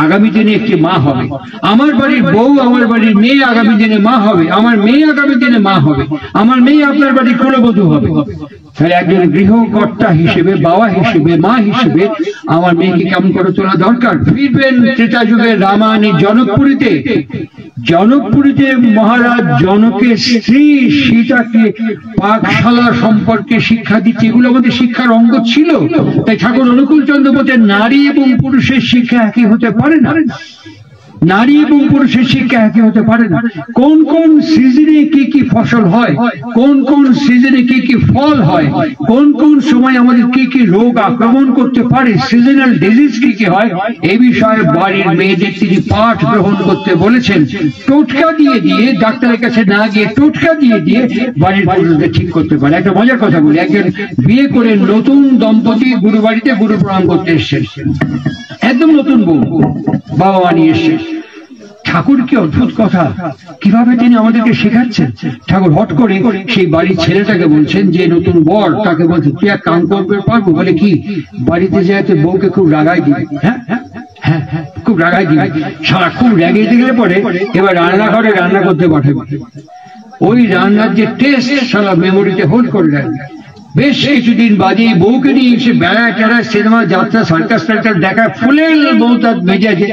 আগামী দিনে একটি মা হবে। আমার বাড়ির বউ, আমার বাড়ির মেয়ে আগামী দিনে মা হবে। আমার মেয়ে আগামী দিনে মা হবে। আমার মেয়ে আপনার বাড়ির কুলবধূ হবে। তাহলে একজন গৃহকর্তা হিসেবে, বাবা হিসেবে, মা হিসেবে আমার মেয়েকে কেমন করে তোলা দরকার। ফিরবেন ত্রেতা যুগের রামায়ণের জনকপুরীতে। জনকপুরীতে মহারাজ জনকের স্ত্রী সীতাকে পাকশালা সম্পর্কে শিক্ষা দিচ্ছে। এগুলো আমাদের শিক্ষার অঙ্গ ছিল। তাই ঠাকুর অনুকূল চন্দ্র বলছেন নারী এবং পুরুষের শিক্ষা একই হতে পারে না। নারী এবং পুরুষের শিক্ষা একই হতে পারে না। কোন কোন সিজনে কি কি ফসল হয়, কোন কোন সিজনে কি কি ফল হয়, কোন কোন সময় আমাদের কি কি রোগ আক্রমণ করতে পারে, সিজনাল ডিজিজ কি কি হয়, এই বিষয়ে বাড়ির মেয়েদের তিনি পাঠ গ্রহণ করতে বলেছেন। টোটকা দিয়ে দিয়ে, ডাক্তারের কাছে না গিয়ে টোটকা দিয়ে দিয়ে বাড়ির পুরুষদের ঠিক করতে পারে। একটা মজার কথা বলি, একজন বিয়ে করে নতুন দম্পতি গুরু বাড়িতে গুরু প্রণাম করতে এসছেন। একদম নতুন বউ, বাবা মা নিয়ে এসছে। ঠাকুর কি অদ্ভুত কথা, কিভাবে তিনি আমাদেরকে শেখাচ্ছেন। ঠাকুর হট করে সেই বাড়ির ছেলেটাকে বলছেন, যে নতুন বর, তাকে বলছে তুই এক কাম করতে পারবো? বলে কি? বাড়িতে যায় তো বউকে খুব রাগাই দিবি। হ্যাঁ হ্যাঁ হ্যাঁ, খুব রাগাই দিবি। সারা খুব রেগে দিলে পরে এবার রান্নাঘরে রান্না করতে পাঠাবে। ওই রান্নার যে টেস্ট সারা মেমোরিতে হোল্ড করে রাখবে। বেশ কিছুদিন বাদে বউকে নিয়ে এসে বেড়া টেড়া সিনেমা যাত্রা সার্কাস টার্কাস দেখা ফুলের বউ তার মেজাজে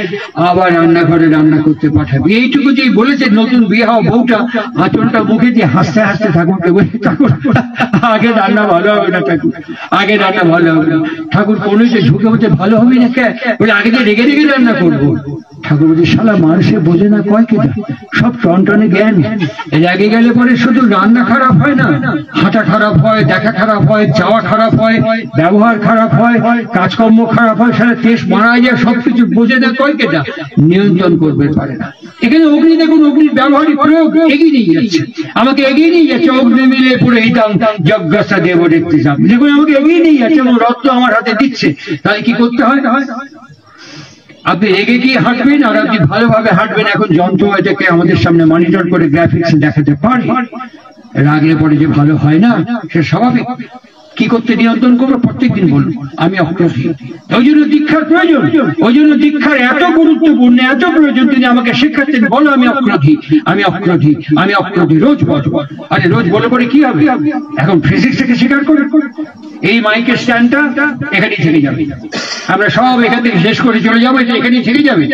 আবার রান্নাঘরে রান্না করতে পাঠাবে। এইটুকু যে বলেছে নতুন বিয়ে হওয়া বউটা আঁচলটা মুখে দিয়ে হাসতে হাসতে ঠাকুরকে বলে, ঠাকুর আগে রান্না ভালো হবে না, ঠাকুর আগে রান্না ভালো হবে না। ঠাকুর কোনো যে ঝুঁকে বলছে ভালো হবে না, কে বলে আগে যে রেগে রেগে রান্না করবো। ঠাকুর বলছে শালা মানুষে বোঝে না কয় কেটা, সব টনটনে জ্ঞান। রেগে গেলে পরে শুধু রান্না খারাপ হয় না, হাঁটা খারাপ হয়, দেখা খারাপ হয়, যাওয়া খারাপ হয়, ব্যবহার খারাপ হয়, কাজকর্ম খারাপ হয়, সারা দেশ মারা যায়। সবকিছু বোঝে না কয় কেটা, নিয়ন্ত্রণ করবে পারে না। এখানে অগ্নি দেখুন, অগ্নির ব্যবহারিক প্রয়োগ এগিয়ে নিয়ে যাচ্ছে, আমাকে এগিয়ে নিয়ে যাচ্ছে। অগ্নি মিলে পুরো এইটাম যজ্ঞসা দেব দেখতে যাব, দেখুন আমাকে এগিয়ে নিয়ে যাচ্ছে এবং রত্ন আমার হাতে দিচ্ছে। তাহলে কি করতে হয়? আপনি রেগে গিয়ে হাঁটবেন আর আপনি ভালোভাবে হাঁটবেন। এখন যন্ত্র এটাকে আমাদের সামনে মনিটর করে গ্রাফিক্স দেখাতে পারে। রাগলে পরে যে ভালো হয় না, সে স্বাভাবিক। কি করতে নিয়ন্ত্রণ করবো? প্রত্যেকদিন বলবো আমি অক্রোধী। ওই জন্য দীক্ষার প্রয়োজন, ওই জন্য দীক্ষার এত গুরুত্বপূর্ণ, এত প্রয়োজন। তিনি আমাকে শেখাচ্ছেন, বলো আমি অক্রোধী, আমি অক্রোধী, আমি অক্রোধী, রোজ বলো। আরে রোজ বলে পরে কি হবে? এখন ফিজিক্স থেকে স্বীকার করে এই মাইকের স্ট্যান্ডটা এখানেই থেকে যাবে, আমরা সব এখান থেকে শেষ করে চলে যাবো, এটা এখানেই থেকে যাবে।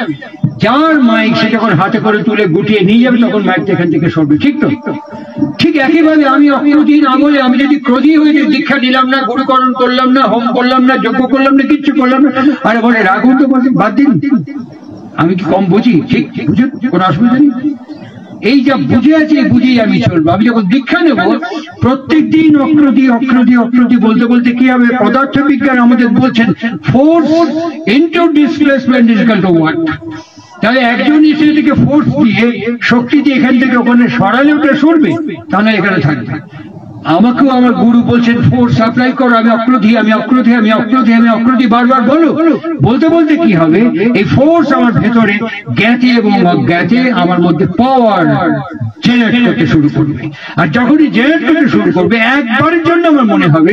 যার মাইক সে যখন হাতে করে তুলে গুটিয়ে নিয়ে যাবে, তখন মাইকটা এখান থেকে সরবে। ঠিক তো? ঠিক একইভাবে আমি অক্রোধী না বলে, আমি যদি ক্রোধী হয়ে যে দীক্ষা নিলাম না, গুরুকরণ করলাম না, হোম করলাম না, যজ্ঞ করলাম না, কিচ্ছু করলাম না, আরে বলে রাগুন তো বাদ দিন। আমি কি কম বুঝি? ঠিক বুঝুন, কোনো অসুবিধা নেই। এই যা বুঝে আছে বুঝেই আমি চলবো। আমি যখন দীক্ষা নেব প্রত্যেক দিন অক্রোধী অক্রোধী অক্রোধী বলতে বলতে কি হবে? পদার্থ বিজ্ঞান আমাদের বলছেন force into displacement is equal to watt. তাহলে একজন এসে থেকে ফোর্স দিয়ে, শক্তি দিয়ে এখান থেকে ওখানে সরালে ওটা সরবে, তাহলে এখানে থাকবে। আমাকেও আমার গুরু বলছেন ফোর্স সাপ্লাই করো, আমি অক্রোধী, আমি অক্রোধী, আমি অক্রোধী, আমি অক্রোধী বারবার বলো। বলতে বলতে কি হবে, এই ফোর্স আমার ভেতরে জ্ঞাতে এবং অজ্ঞাতে আমার মধ্যে পাওয়ার জেনারেট করতে শুরু করবে। আর যখনই জেনারেট করতে শুরু করবে, একবারের জন্য আমার মনে হবে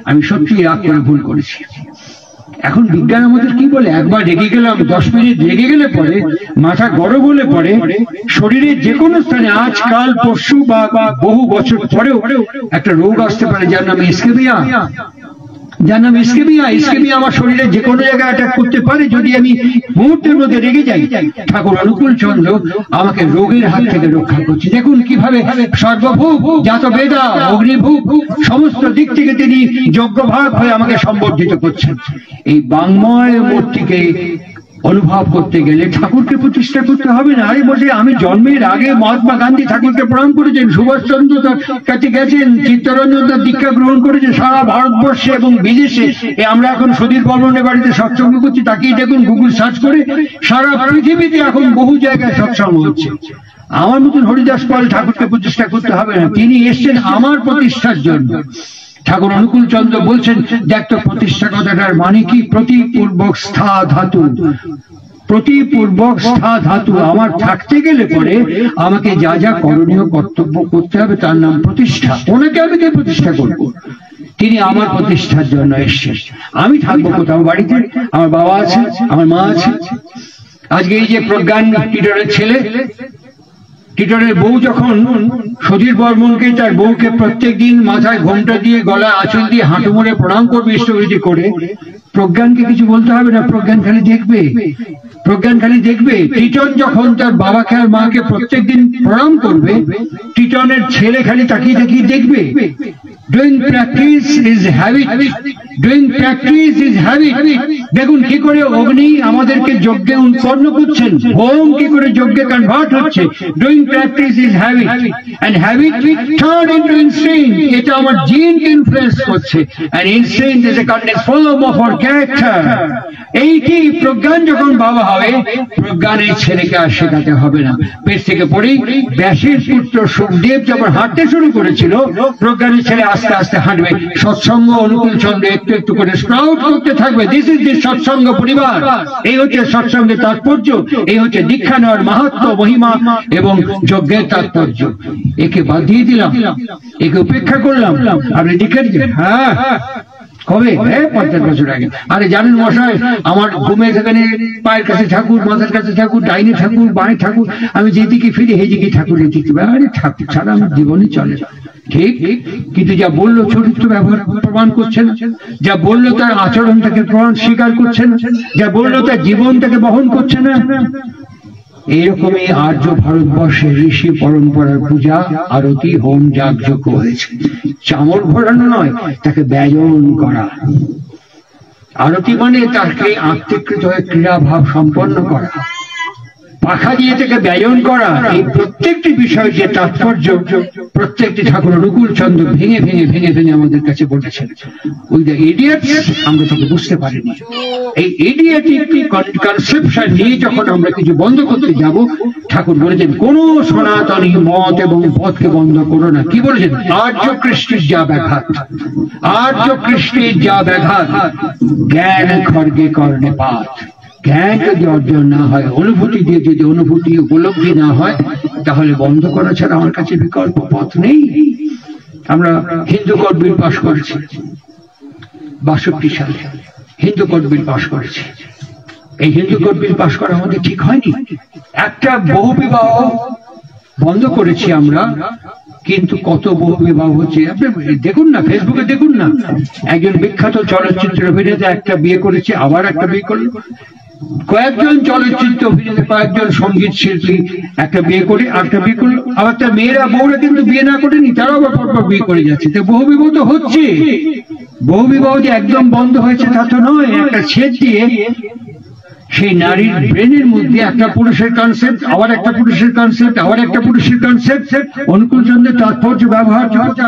আমি সত্যি রাগ করে ভুল করেছি। এখন বিজ্ঞান আমাদের কি বলে, একবার রেগে গেলাম, 10 মিনিট রেগে গেলে পরে, মাথা গরম হলে পরে, শরীরের যে কোনো স্থানে আজকাল পরশু বা বহু বছর পরেও একটা রোগ আসতে পারে যার নাম ইস্কেমিয়া। যার নাম ইস্কেমিয়া। ইস্কেমিয়া আমার শরীরে যে কোনো জায়গায় অ্যাটাক করতে পারে যদি আমি মুহূর্তের মধ্যে রেগে যাই। ঠাকুর অনুকূল চন্দ্র আমাকে রোগের হাত থেকে রক্ষা করছে। দেখুন কিভাবে সর্বভূত জাত বেদা অগ্নিভূত সমস্ত দিক থেকে তিনি যজ্ঞভাগ হয়ে আমাকে সম্বর্ধিত করছেন। এই বাংময় মূর্তিকে অনুভব করতে গেলে ঠাকুরকে প্রতিষ্ঠা করতে হবে না। আরে বসে আমি জন্মের আগে মহাত্মা গান্ধী ঠাকুরকে প্রণাম করেছেন, সুভাষচন্দ্র তার কাছে গেছেন, চিত্তরঞ্জন তার দীক্ষা গ্রহণ করেছে সারা ভারতবর্ষে এবং বিদেশে। আমরা এখন সুধীর বর্মনের বাড়িতে সৎসঙ্গ করছি, তাকিয়ে দেখুন গুগল সার্চ করে, সারা পৃথিবীতে এখন বহু জায়গায় সৎসঙ্গ হচ্ছে। আমার মতন হরিদাস পাল ঠাকুরকে প্রতিষ্ঠা করতে হবে না, তিনি এসছেন আমার প্রতিষ্ঠার জন্য। ঠাকুর অনুকূল চন্দ্র বলছেন, দেখ তো প্রতিষ্ঠা কথাটার মানে কি, প্রতিপূর্বক স্থা ধাতু। প্রতিপূর্বক স্থা ধাতু আমার থাকতে গেলে পরে আমাকে যা যা করণীয় কর্তব্য করতে হবে তার নাম প্রতিষ্ঠা। ওনাকে আমি কে প্রতিষ্ঠা করবো? তিনি আমার প্রতিষ্ঠার জন্য এসছেন। আমি থাকবো কোথাও বাড়িতে, আমার বাবা আছে, আমার মা আছে। আজকে এই যে প্রজ্ঞান টিটরের ছেলে, টিটরের বউ যখন সুধীর বর্মনকে তার বউকে প্রত্যেক দিন মাথায় ঘোমটা দিয়ে গলা আঁচল দিয়ে হাঁটু মুড়ে প্রণাম করবে ইষ্টবিধি করে, প্রজ্ঞানকে কিছু বলতে হবে না, প্রজ্ঞান খালি দেখবে। প্রজ্ঞান খালি দেখবে। টিটন যখন তার বাবাকে আর মাকে প্রত্যেক দিন প্রণাম করবে, টিটনের ছেলে খালি তাকিয়ে তাকিয়ে দেখবে। Doing practice is habit, doing practice is habit. দেখুন কি করে অগ্নি আমাদেরকে যজ্ঞে উৎপন্ন করছেন, হোম কি করে যজ্ঞে কনভার্ট হচ্ছে। Doing practice is habit, and habit turn into instinct. এটা আমার জিনকে ইনফ্লুয়েন্স করছে, and instinct is a kind form of our character. এইটি প্রজ্ঞান যখন বাবা হবে, প্রজ্ঞানের ছেলেকে আর শেখাতে হবে না। পেট থেকে পড়েই ব্যাসের পুত্র সুখদেব যখন হাঁটতে শুরু করেছিল, প্রজ্ঞানের ছেলে আস্তে আস্তে হাঁটবে। সৎসঙ্গ অনুকূল চন্দ্র একটু একটু করে স্প্রাউট করতে থাকবে। দিস ইজ দি সৎসঙ্গ পরিবার। এই হচ্ছে সৎসঙ্গের তাৎপর্য, এই হচ্ছে দীক্ষা নেওয়ার মাহাত্ম্য, মহিমা এবং যজ্ঞের তাৎপর্য। একে বাদ দিয়ে দিলাম, একে উপেক্ষা করলাম। আপনি দীক্ষা দিচ্ছেন? হ্যাঁ, কবে? 50 বছর আগে। আরে জানেন মশাই, আমার ঘুমে সেখানে পায়ের কাছে ঠাকুর, মাথার কাছে ঠাকুর, ডাইনে ঠাকুর, বাঁয়ে ঠাকুর, আমি যেদিকে ফিরে সেদিকে ঠাকুরের দিকে। আরে ঠাকুর ছাড়া আমার জীবনে চলে না। ঠিক, কিন্তু যা বললো চরিত্র ব্যবহার প্রমাণ করছেন, যা বললো তার আচরণটাকে প্রমাণ স্বীকার করছেন, যা বললো তার জীবনটাকে বহন করছে না। এইরকমই আর্য ভারতবর্ষের ঋষি পরম্পরার পূজা, আরতি, হোম, যাগযজ্ঞ হয়েছে। চামর ঘোরানো নয়, তাকে ব্যয়ন করা। আরতি মানে তাকে আত্মীকৃত হয়ে ক্রীড়াভাব সম্পন্ন করা, পাখা দিয়ে থেকে ব্যয়ন করা। এই প্রত্যেকটি বিষয় যে তাৎপর্য, প্রত্যেকটি ঠাকুর অনুকূল চন্দ্র ভেঙে ভেঙে ভেঙে ভেঙে আমাদের কাছে বলেছেন। ওই দ্য ইডিয়টস আমরা তাকে বুঝতে পারিনি। এই ইডিয়টিক কনসেপশন নিয়ে যখন আমরা কিছু বন্ধ করতে যাব, ঠাকুর বলেছেন কোন সনাতনী মত এবং পথকে বন্ধ করো না। কি বলেছেন? আর্য কৃষ্টির যা ব্যাঘাত, আর্য কৃষ্টির যা ব্যাঘাত, জ্ঞান খড়গে কর্ণে পাত। জ্ঞান যদি অর্জন না হয়, অনুভূতি দিয়ে যদি অনুভূতি উপলব্ধি না হয়, তাহলে বন্ধ করা ছাড়া আমার কাছে বিকল্প পথ নেই। আমরা হিন্দু কোড বিল পাস করেছি 62 সালে, হিন্দু কোড বিল পাস করেছি। এই হিন্দু কোড বিল পাস করা আমাদের ঠিক হয়নি। একটা বহু বিবাহ বন্ধ করেছি আমরা, কিন্তু কত বহু বিবাহ হচ্ছে। আপনি দেখুন না, ফেসবুকে দেখুন না, একজন বিখ্যাত চলচ্চিত্র অভিনেতা একটা বিয়ে করেছে, আবার একটা বিয়ে করলো। কয়েকজন চলচ্চিত্র অভিনেতা, কয়েকজন সঙ্গীত শিল্পী একটা বিয়ে করে আরেকটা বিয়ে করলো। আবার তার মেয়েরা বউরা কিন্তু বিয়ে না করেনি, তারাও আবার পরপর বিয়ে করে যাচ্ছে। তো বহু বিবাহ তো হচ্ছে। বহু বিবাহ যে একদম বন্ধ হয়েছে তা তো নয়। একটা ছেদ দিয়ে সেই নারীর ব্রেনের মধ্যে একটা পুরুষের কনসেপ্ট, আবার একটা পুরুষের কনসেপ্ট, আবার একটা পুরুষের কনসেপ্ট, অনুকূল চন্দ্রের তাৎপর্য ব্যবহার করতে।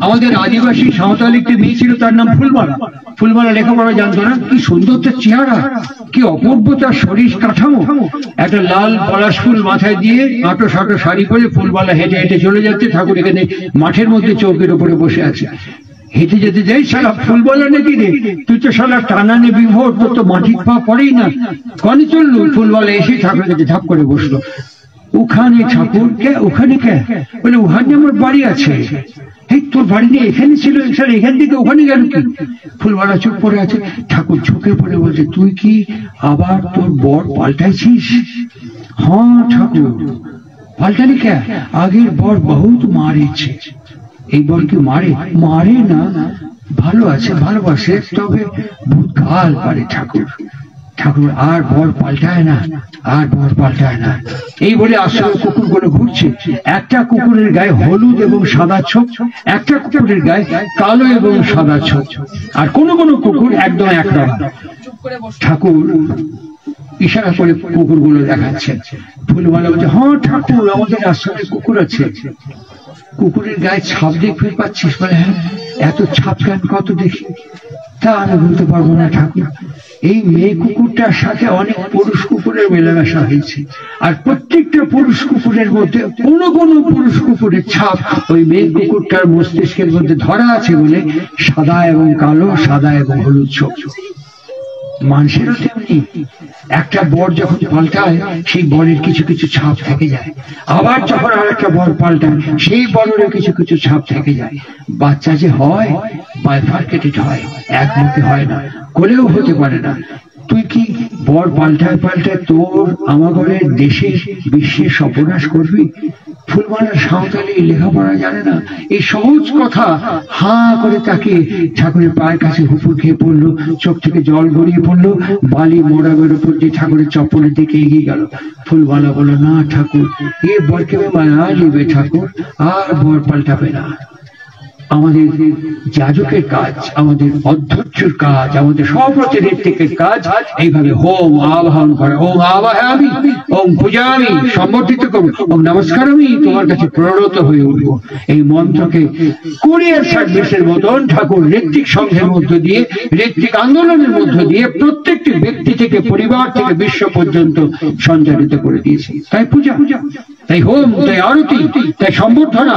আমাদের আদিবাসী সাঁওতালি একটি মেয়ে ছিল, তার নাম ফুলমালা। ফুলমালা লেখাপড়া জানতো না, কি সুন্দর তার চেহারা, কি অপূর্ব তার শরীর কাঠামো, একটা লাল পলাশ ফুল মাথায় দিয়ে আটো সাটো শাড়ি পরে ফুলমালা হেঁটে হেঁটে চলে যাচ্ছে, ঠাকুর এখানে মাঠের মধ্যে চৌকের উপরে বসে আছে। হেঁটে যেতে যাই, শালা ফুলমালা নাকি রে, তুই তো শালা টানানে বিভোর, তোর তো মাটির পা পড়েই না, কনে চললু? ফুলমালা এসে ঠাকুরের কাছে ঝাপ করে বসলো। ওখানে ঠাকুর? কে ওখানে? কে? বলে ওখানে আমার বাড়ি আছে। এই তোর বাড়ি নেই, এখানে ছিল, এখান থেকে ওখানে গেল কি? ফুলমালা চুপ করে আছে। ঠাকুর ঝুঁকে পড়ে বলছে, তুই কি আবার তোর বর পাল্টাইছিস? হ্যাঁ ঠাকুর। পাল্টালি কে? আগের বর বহুত মারেছে, এই বর কি মারে? মারে না, ভালো আছে, ভালোবাসে, তবে বহুত গাল পারে ঠাকুর। ঠাকুর আর বর পাল্টায় না, আর বর পাল্টায় না। এই বলে আসলে কুকুরগুলো ঘুরছে। একটা কুকুরের গায়ে হলুদ এবং সাদা ছোপ, একটা কুকুরের গায়ে কালো এবং সাদা ছোপ, আর কোন কোন কুকুর একদম একরকম। ঠাকুর ইশারা করে কুকুরগুলো দেখাচ্ছে। ফুলমালা বলছে, হ্যাঁ ঠাকুর, আমাদের আসলে কুকুর আছে। কুকুরের গায়ে ছাপ দেখতে পাচ্ছিস? বলে হ্যাঁ। এত ছাপ কেন, কত দেখি? তা আমি বলতে পারবো না ঠাকুর, এই মেয়ে কুকুরটার সাথে অনেক পুরুষ কুকুরের মেলামেশা হয়েছে, আর প্রত্যেকটা পুরুষ কুকুরের মধ্যে কোন কোন পুরুষ কুকুরের ছাপ ওই মেয়ে কুকুরটার মস্তিষ্কের মধ্যে ধরা আছে বলে সাদা এবং কালো, সাদা এবং হলুদ ছোপ। মানুষেরও তেমনি, একটা বর যখন পাল্টায় সেই বরের কিছু কিছু ছাপ থেকে যায়, আবার যখন আর একটা বর পাল্টায় সেই বরের কিছু কিছু ছাপ থেকে যায়। বাচ্চা যে হয় বাইফার্কেটেড হয়, একমুখী হয় না, কোলেও হতে পারে না। তুই কি বর পাল্টায় পাল্টায় তোর আমাদের দেশের বিশ্বের সর্বনাশ করবি? ফুলমালা সাঁওতালি লেখাপড়া জানে না, এই সহজ কথা হাঁ করে তাকে ঠাকুরের পায়ের কাছে হুপুর খেয়ে পড়লো, চোখ থেকে জল গড়িয়ে পড়লো, বালি মোড়াবের উপর দিয়ে ঠাকুরের চপ্পলের দিকে এগিয়ে গেল। ফুলমালা বলল, না ঠাকুর, এ বরকে মানা নিবে ঠাকুর, আর বর পাল্টাবে না। আমাদের যাজকের কাজ, আমাদের অধ্যক্ষের কাজ, আমাদের সভাপতি ঋত্বিকের কাজ এইভাবে হোম আবাহন করা। ওম আবাহামি, ওম পূজামি, সম্বর্ধিত করবো, ওম নমস্কারমি, তোমার কাছে প্রণত হয়ে উঠব। এই মন্ত্রকে কুরিয়ার সার্ভিসের মতন ঠাকুর ঋত্বিক সংঘের মধ্য দিয়ে, ঋত্বিক আন্দোলনের মধ্য দিয়ে প্রত্যেকটি ব্যক্তি থেকে, পরিবার থেকে বিশ্ব পর্যন্ত সঞ্চালিত করে দিয়েছে। তাই পূজা, তাই হোম, তাই আরতি, তাই সম্বর্ধনা,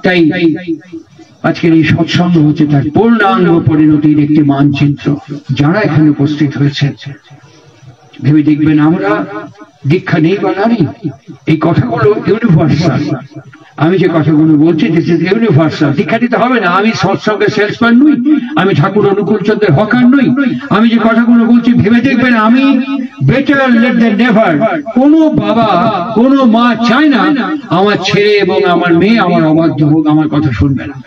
তাই আজকের এই সৎসঙ্গ হচ্ছে তার পূর্ণাঙ্গ পরিণতির একটি মানচিত্র। যারা এখানে উপস্থিত হয়েছে ভেবে দেখবেন, আমরা দীক্ষা নেই বা নেই, এই কথাগুলো ইউনিভার্সাল। আমি যে কথাগুলো বলছি দিস ইজ ইউনিভার্সাল। দীক্ষা দিতে হবে না, আমি সৎসঙ্গের সেলসম্যান নই, আমি ঠাকুর অনুকূল চন্দ্রের হকার নই। আমি যে কথাগুলো বলছি ভেবে দেখবেন, আমি বেটার লেট দ্যান নেভার। কোন বাবা, কোন মা চায় না আমার ছেলে এবং আমার মেয়ে আমার অবাধ্য হোক, আমার কথা শুনবে না।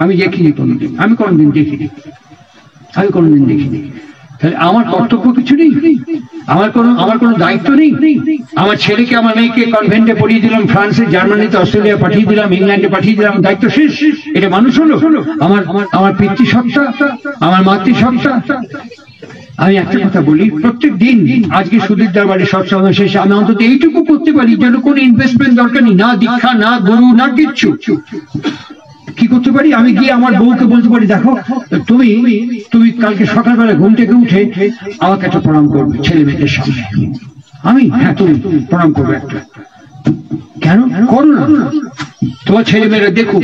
আমি দেখিনি কোনোদিন, আমি কোনোদিন দেখিনি, আমি কোনোদিন দেখিনি। তাহলে আমার কর্তব্য কিছু নেই, আমার কোনো দায়িত্ব নেই? আমার ছেলেকে, আমার মেয়েকে কনভেন্টে পড়িয়ে দিলাম, ফ্রান্সে, জার্মানিতে, অস্ট্রেলিয়া পাঠিয়ে দিলাম, ইংল্যান্ডে পাঠিয়ে দিলাম, দায়িত্ব শেষ? এটা মানুষ হলো? আমার পিতৃসত্তা, আমার মাতৃসত্তা। আমি একটা কথা বলি, প্রত্যেক দিন, আজকে সুধীর দরবারে সৎসঙ্গ শেষে আমি অন্তত এইটুকু করতে পারি যেন কোনো ইনভেস্টমেন্ট দরকার নেই, না দীক্ষা, না গুরু, না কিচ্ছু। কি করতে পারি? আমি গিয়ে আমার বউকে বলতে পারি, দেখো তুমি কালকে সকালবেলা ঘুম থেকে উঠে আমাকে একটা প্রণাম করবে ছেলে মেয়েদের সামনে। আমি, হ্যাঁ তুমি প্রণাম করবে একটা। কেন করো না? তোমার ছেলে মেয়েরা দেখো,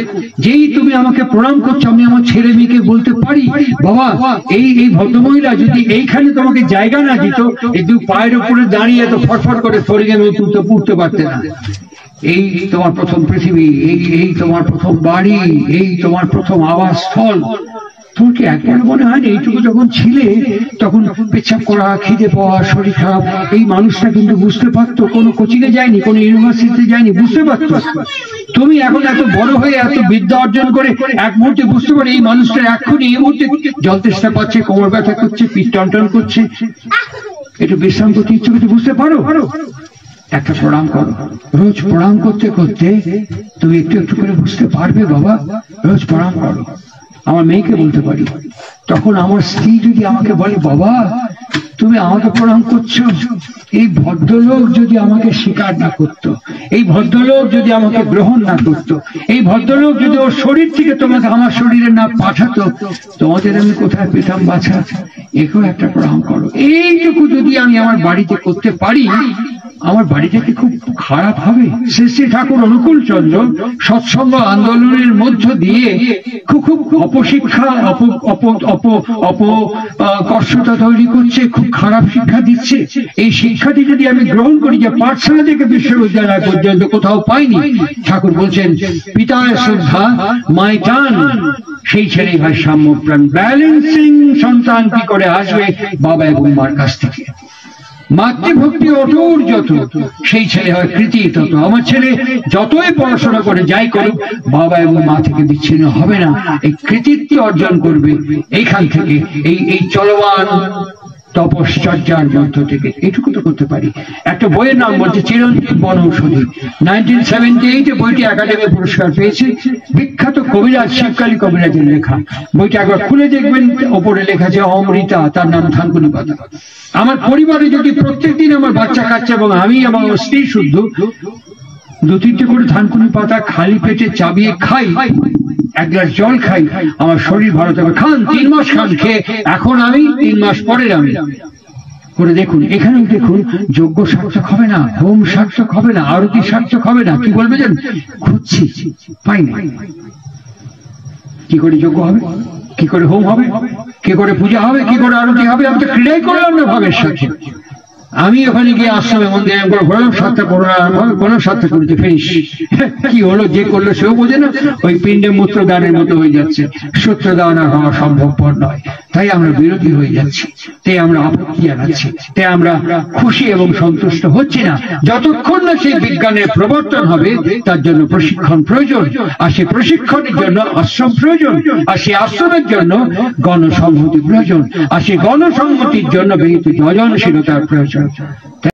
যেই তুমি আমাকে প্রণাম করছো আমি আমার ছেলে মেয়েকে বলতে পারি, বাবা এই ভদ্রমহিলা যদি এইখানে তোমাকে জায়গা না দিত, এই দু পায়ের উপরে দাঁড়িয়ে এত ফটফট করে ফরিঙের মতো পড়তে পারতে না। এই তোমার প্রথম পৃথিবী, এই তোমার প্রথম বাড়ি, এই তোমার প্রথম আবাসস্থল। তোমার কি একবার মনে হয় এইটুকু যখন ছিলে তখন পেচ্ছাপ করা, খিদে পাওয়া, শরীর খারাপ, এই মানুষটা কিন্তু বুঝতে পারতো, কোনো কোচিংয়ে যায়নি, কোনো ইউনিভার্সিটিতে যায়নি, বুঝতে পারতো। তুমি এখন এত বড় হয়ে এত বিদ্যা অর্জন করে এক মুহূর্তে বুঝতে পারো এই মানুষটা এক্ষুনি এই মুহূর্তে জল তেষ্টা পাচ্ছে, কোমর ব্যথা করছে, পিঠ টনটন করছে, একটু বিশ্রাম করতে ইচ্ছে করতে, বুঝতে পারো? একটা প্রণাম করো, রোজ প্রণাম করতে করতে তুমি একটু একটু করে বুঝতে পারবে বাবা। রোজ প্রণাম করো। আমার মেয়েকে বলতে পারি, তখন আমার স্ত্রী যদি আমাকে বলে, বাবা তুমি আমাকে প্রণাম করছো, এই ভদ্রলোক যদি আমাকে স্বীকার না করতো, এই ভদ্রলোক যদি আমাকে গ্রহণ না করতো, এই ভদ্রলোক যদি ওর শরীর থেকে তোমাকে আমার শরীরে না পাঠাতো, তোমাদের আমি কোথায় পেতাম বাছা? একেও একটা প্রণাম করো। এইটুকু যদি আমি আমার বাড়িতে করতে পারি, আমার বাড়িটাকে খুব খারাপ হবে? শ্রী শ্রী ঠাকুর অনুকূল চন্দ্র সৎসঙ্গ আন্দোলনের মধ্য দিয়ে খুব অপশিক্ষা, অপকর্ষতা তৈরি করছে, খুব খারাপ শিক্ষা দিচ্ছে। এই শিক্ষাটি যদি আমি গ্রহণ করি, যে পাঠশালা থেকে বিশ্ববিদ্যালয় পর্যন্ত কোথাও পাইনি, ঠাকুর বলছেন পিতায় শ্রদ্ধা মায় টান, সেই ছেলেই হয় সাম্যপ্রাণ। ব্যালেন্সিং সন্তান কি করে আসবে? বাবা এবং মার কাছ থেকে। মাতৃভক্তি অটুট যত, সেই ছেলে হয় কৃতি তত। আমার ছেলে যতই পড়াশোনা করে যাই করুক, বাবা এবং মা থেকে বিচ্ছিন্ন হবে না, এই কৃতিত্ব অর্জন করবে এইখান থেকে, এই চলমান তপশ্চর্যার মধ্য থেকে। এটুকু তো করতে পারি। একটা বইয়ের নাম বলছে চিরঞ্জীব বনৌষধি, 1978 বইটি একাডেমি পুরস্কার পেয়েছে। বিখ্যাত কবিরাজ শিবকালী কবিরাজের লেখা। বইটা একবার খুলে দেখবেন, ওপরে লেখা আছে অমৃতা, তার নাম থানকুনি পাতা। আমার পরিবারে যদি প্রত্যেকদিন আমার বাচ্চা কাচ্চা এবং আমি আমার স্ত্রী শুদ্ধ 2-3টে করে থানকুনি পাতা খালি পেটে চাবিয়ে খাই, 1 গ্লাস জল খাই, আমার শরীর ভালো থাকবে। খান, 3 মাস খান, খেয়ে এখন আমি 3 মাস পরের আমি করে দেখুন। এখানেও দেখুন, যজ্ঞ সার্থক হবে না, হোম সার্থক হবে না, আরতি সার্থক হবে না। কি বলবে যেন খুঁজছি, পাই না। কি করে যজ্ঞ হবে? কি করে হোম হবে? কি করে পূজা হবে? কি করে আরতি হবে? আমি তো ক্রিয়াই করলাম না ভাবের সাথে। আমি ওখানে গিয়ে আশ্রমে মন্দিরে ঘোরালাম, 7টা কোনো 7টা করেছে ফিনিশ। কি হলো? যে করলো সেও বোঝে না, ওই পিণ্ডে মূত্র দানের মতো হয়ে যাচ্ছে। সূত্র দেওয়া না হওয়া সম্ভবপর নয়, তাই আমরা বিরোধী হয়ে যাচ্ছি, তাই আমরা আপত্তি জানাচ্ছি, তাই আমরা খুশি এবং সন্তুষ্ট হচ্ছি না। যতক্ষণ না সেই বিজ্ঞানের প্রবর্তন হবে, তার জন্য প্রশিক্ষণ প্রয়োজন, আর সেই প্রশিক্ষণের জন্য আশ্রম প্রয়োজন, আর সেই আশ্রমের জন্য গণসংহতি প্রয়োজন, আর সেই গণসংহতির জন্য বিহিত যজনশীলতার প্রয়োজন।